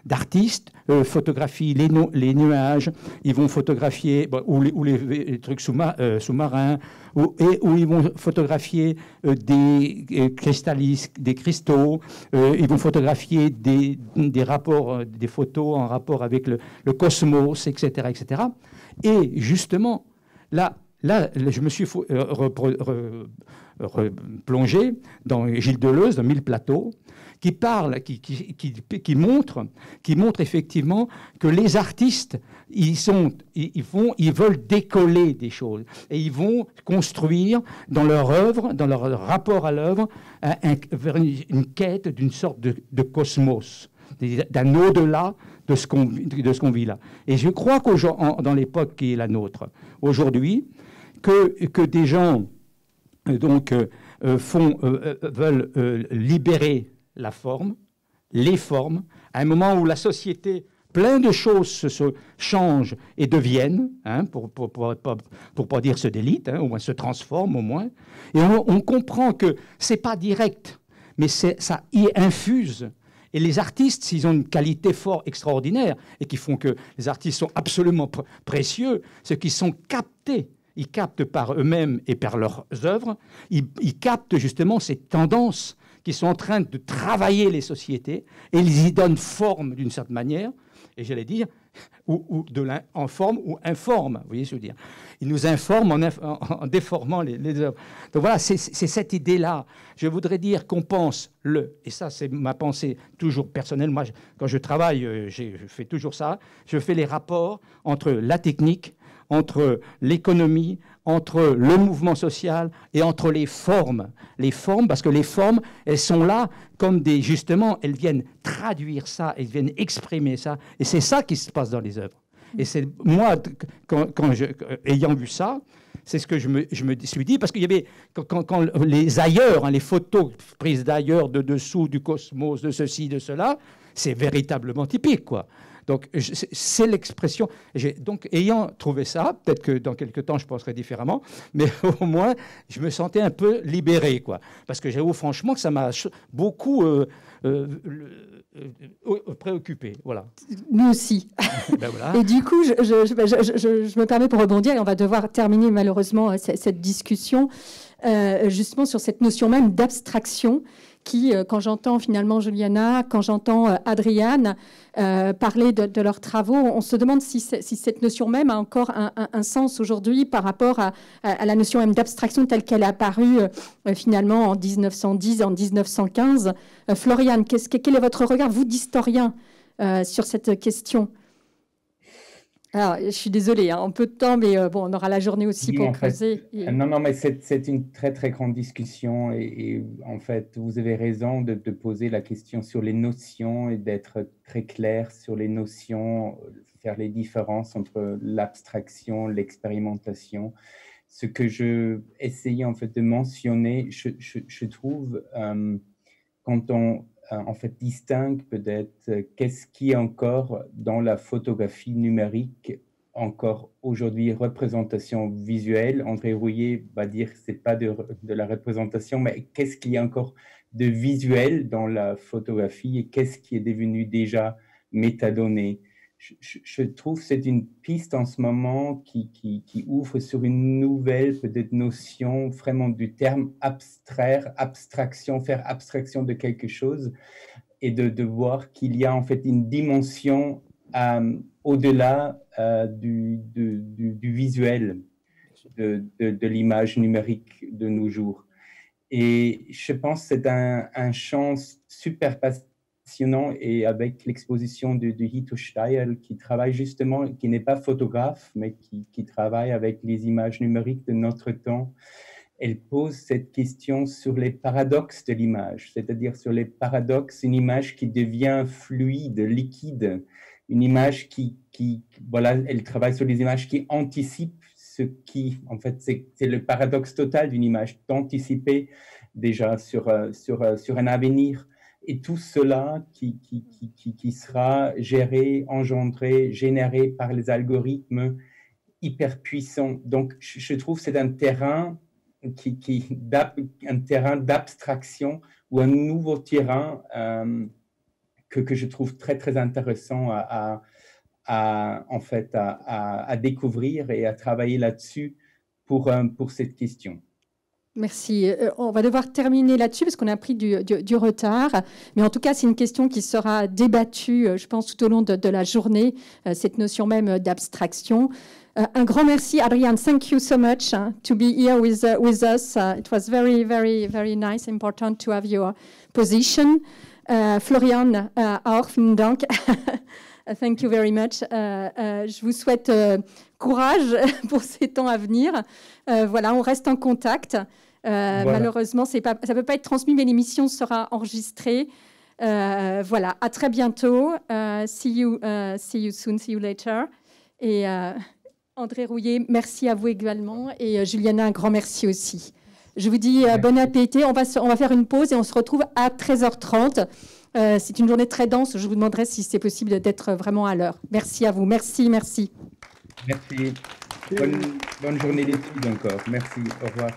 d'artistes photographient les nuages, ils vont photographier ou les trucs sous-marins, où ils vont photographier des cristaux, ils vont photographier des rapports, des photos en rapport avec le cosmos, etc., etc. Et justement, là, je me suis replongé dans Gilles Deleuze, dans 1000 plateaux, qui parle, qui montre effectivement que les artistes, ils veulent décoller des choses et ils vont construire dans leur œuvre, dans leur rapport à l'œuvre, vers une quête d'une sorte de cosmos, d'un au-delà de ce qu'on vit là. Et je crois que dans l'époque qui est la nôtre, aujourd'hui, que des gens veulent libérer la forme, les formes, à un moment où la société, plein de choses se changent et deviennent, pour pas dire se délitent, au moins se transforment au moins, et on comprend que c'est pas direct, mais ça y infuse. Et les artistes, s'ils ont une qualité fort extraordinaire, et qui font que les artistes sont absolument précieux, c'est qu'ils sont captés. Ils captent par eux-mêmes et par leurs œuvres, ils captent justement ces tendances qui sont en train de travailler les sociétés, et ils y donnent forme d'une certaine manière, et j'allais dire, en forme ou informe, vous voyez ce que je veux dire. Ils nous informent en déformant les œuvres. Donc voilà, c'est cette idée-là. Je voudrais dire qu'on pense et ça c'est ma pensée toujours personnelle, moi quand je travaille, je fais toujours ça, je fais les rapports entre la technique, entre l'économie, entre le mouvement social et entre les formes. Les formes, parce que les formes, elles sont là comme justement, elles viennent traduire ça, elles viennent exprimer ça. Et c'est ça qui se passe dans les œuvres. Et c'est moi, ayant vu ça, c'est ce que je me suis dit, parce qu'il y avait, quand les ailleurs, les photos prises d'ailleurs, de dessous, du cosmos, de ceci, de cela, c'est véritablement typique, quoi. Donc, c'est l'expression. Donc, ayant trouvé ça, peut-être que dans quelques temps, je penserai différemment, mais au moins, je me sentais un peu libéré, quoi. Parce que j'avoue franchement que ça m'a beaucoup préoccupé. Voilà. Nous aussi. Ben voilà. Et du coup, je me permets pour rebondir, et on va devoir terminer malheureusement cette discussion, justement sur cette notion même d'abstraction qui, quand j'entends finalement Juliana, quand j'entends Adriane parler de leurs travaux, on se demande si cette notion même a encore un sens aujourd'hui par rapport à la notion même d'abstraction telle qu'elle est apparue finalement en 1910 et en 1915. Floriane, quel est votre regard, vous d'historien, sur cette question ? Alors, je suis désolée, en peu de temps, mais bon, on aura la journée aussi pour creuser. Non, mais c'est une très, très grande discussion. Et en fait, vous avez raison de poser la question sur les notions et d'être très clair sur les notions, faire les différences entre l'abstraction, l'expérimentation. Ce que je essayais en fait de mentionner, je trouve, quand on en fait distingue peut-être qu'est-ce qui est encore dans la photographie numérique, encore aujourd'hui représentation visuelle. André Rouillet va dire que ce n'est pas de la représentation, mais qu'est-ce qu'il y a encore de visuel dans la photographie et qu'est-ce qui est devenu déjà métadonné. je trouve que c'est une piste en ce moment qui ouvre sur une nouvelle peut-être notion vraiment du terme abstraire, abstraction, faire abstraction de quelque chose et de voir qu'il y a en fait une dimension au-delà du visuel, de l'image numérique de nos jours. Et je pense que c'est un champ super passionnant et avec l'exposition de Hito Steyerl qui travaille justement, qui n'est pas photographe, mais qui travaille avec les images numériques de notre temps. Elle pose cette question sur les paradoxes de l'image, c'est-à-dire sur les paradoxes, une image qui devient fluide, liquide, une image voilà, elle travaille sur les images qui anticipent ce qui, en fait, c'est le paradoxe total d'une image, d'anticiper déjà sur un avenir. Et tout cela qui sera géré, engendré, généré par les algorithmes hyper puissants. Donc, je trouve que c'est un terrain un terrain d'abstraction ou un nouveau terrain que je trouve très, très intéressant en fait, à découvrir et à travailler là-dessus pour cette question. Merci. On va devoir terminer là-dessus parce qu'on a pris du retard. Mais en tout cas, c'est une question qui sera débattue, je pense, tout au long de la journée, cette notion même d'abstraction. Un grand merci, Adrian. Thank you so much to be here with us. It was very, very, very nice, important to have your position. Florian, auch vielen Dank. Thank you very much. Je vous souhaite courage pour ces temps à venir. Voilà, on reste en contact. Voilà. Malheureusement, ça ne peut pas être transmis, mais l'émission sera enregistrée. Voilà, à très bientôt. See you soon, see you later. Et André Rouillet, merci à vous également. Et Juliana, un grand merci aussi. Je vous dis bon appétit. On va faire une pause et on se retrouve à 13h30. C'est une journée très dense. Je vous demanderai si c'est possible d'être vraiment à l'heure. Merci à vous. Merci, merci. Merci. Bonne journée d'études encore. Merci. Au revoir.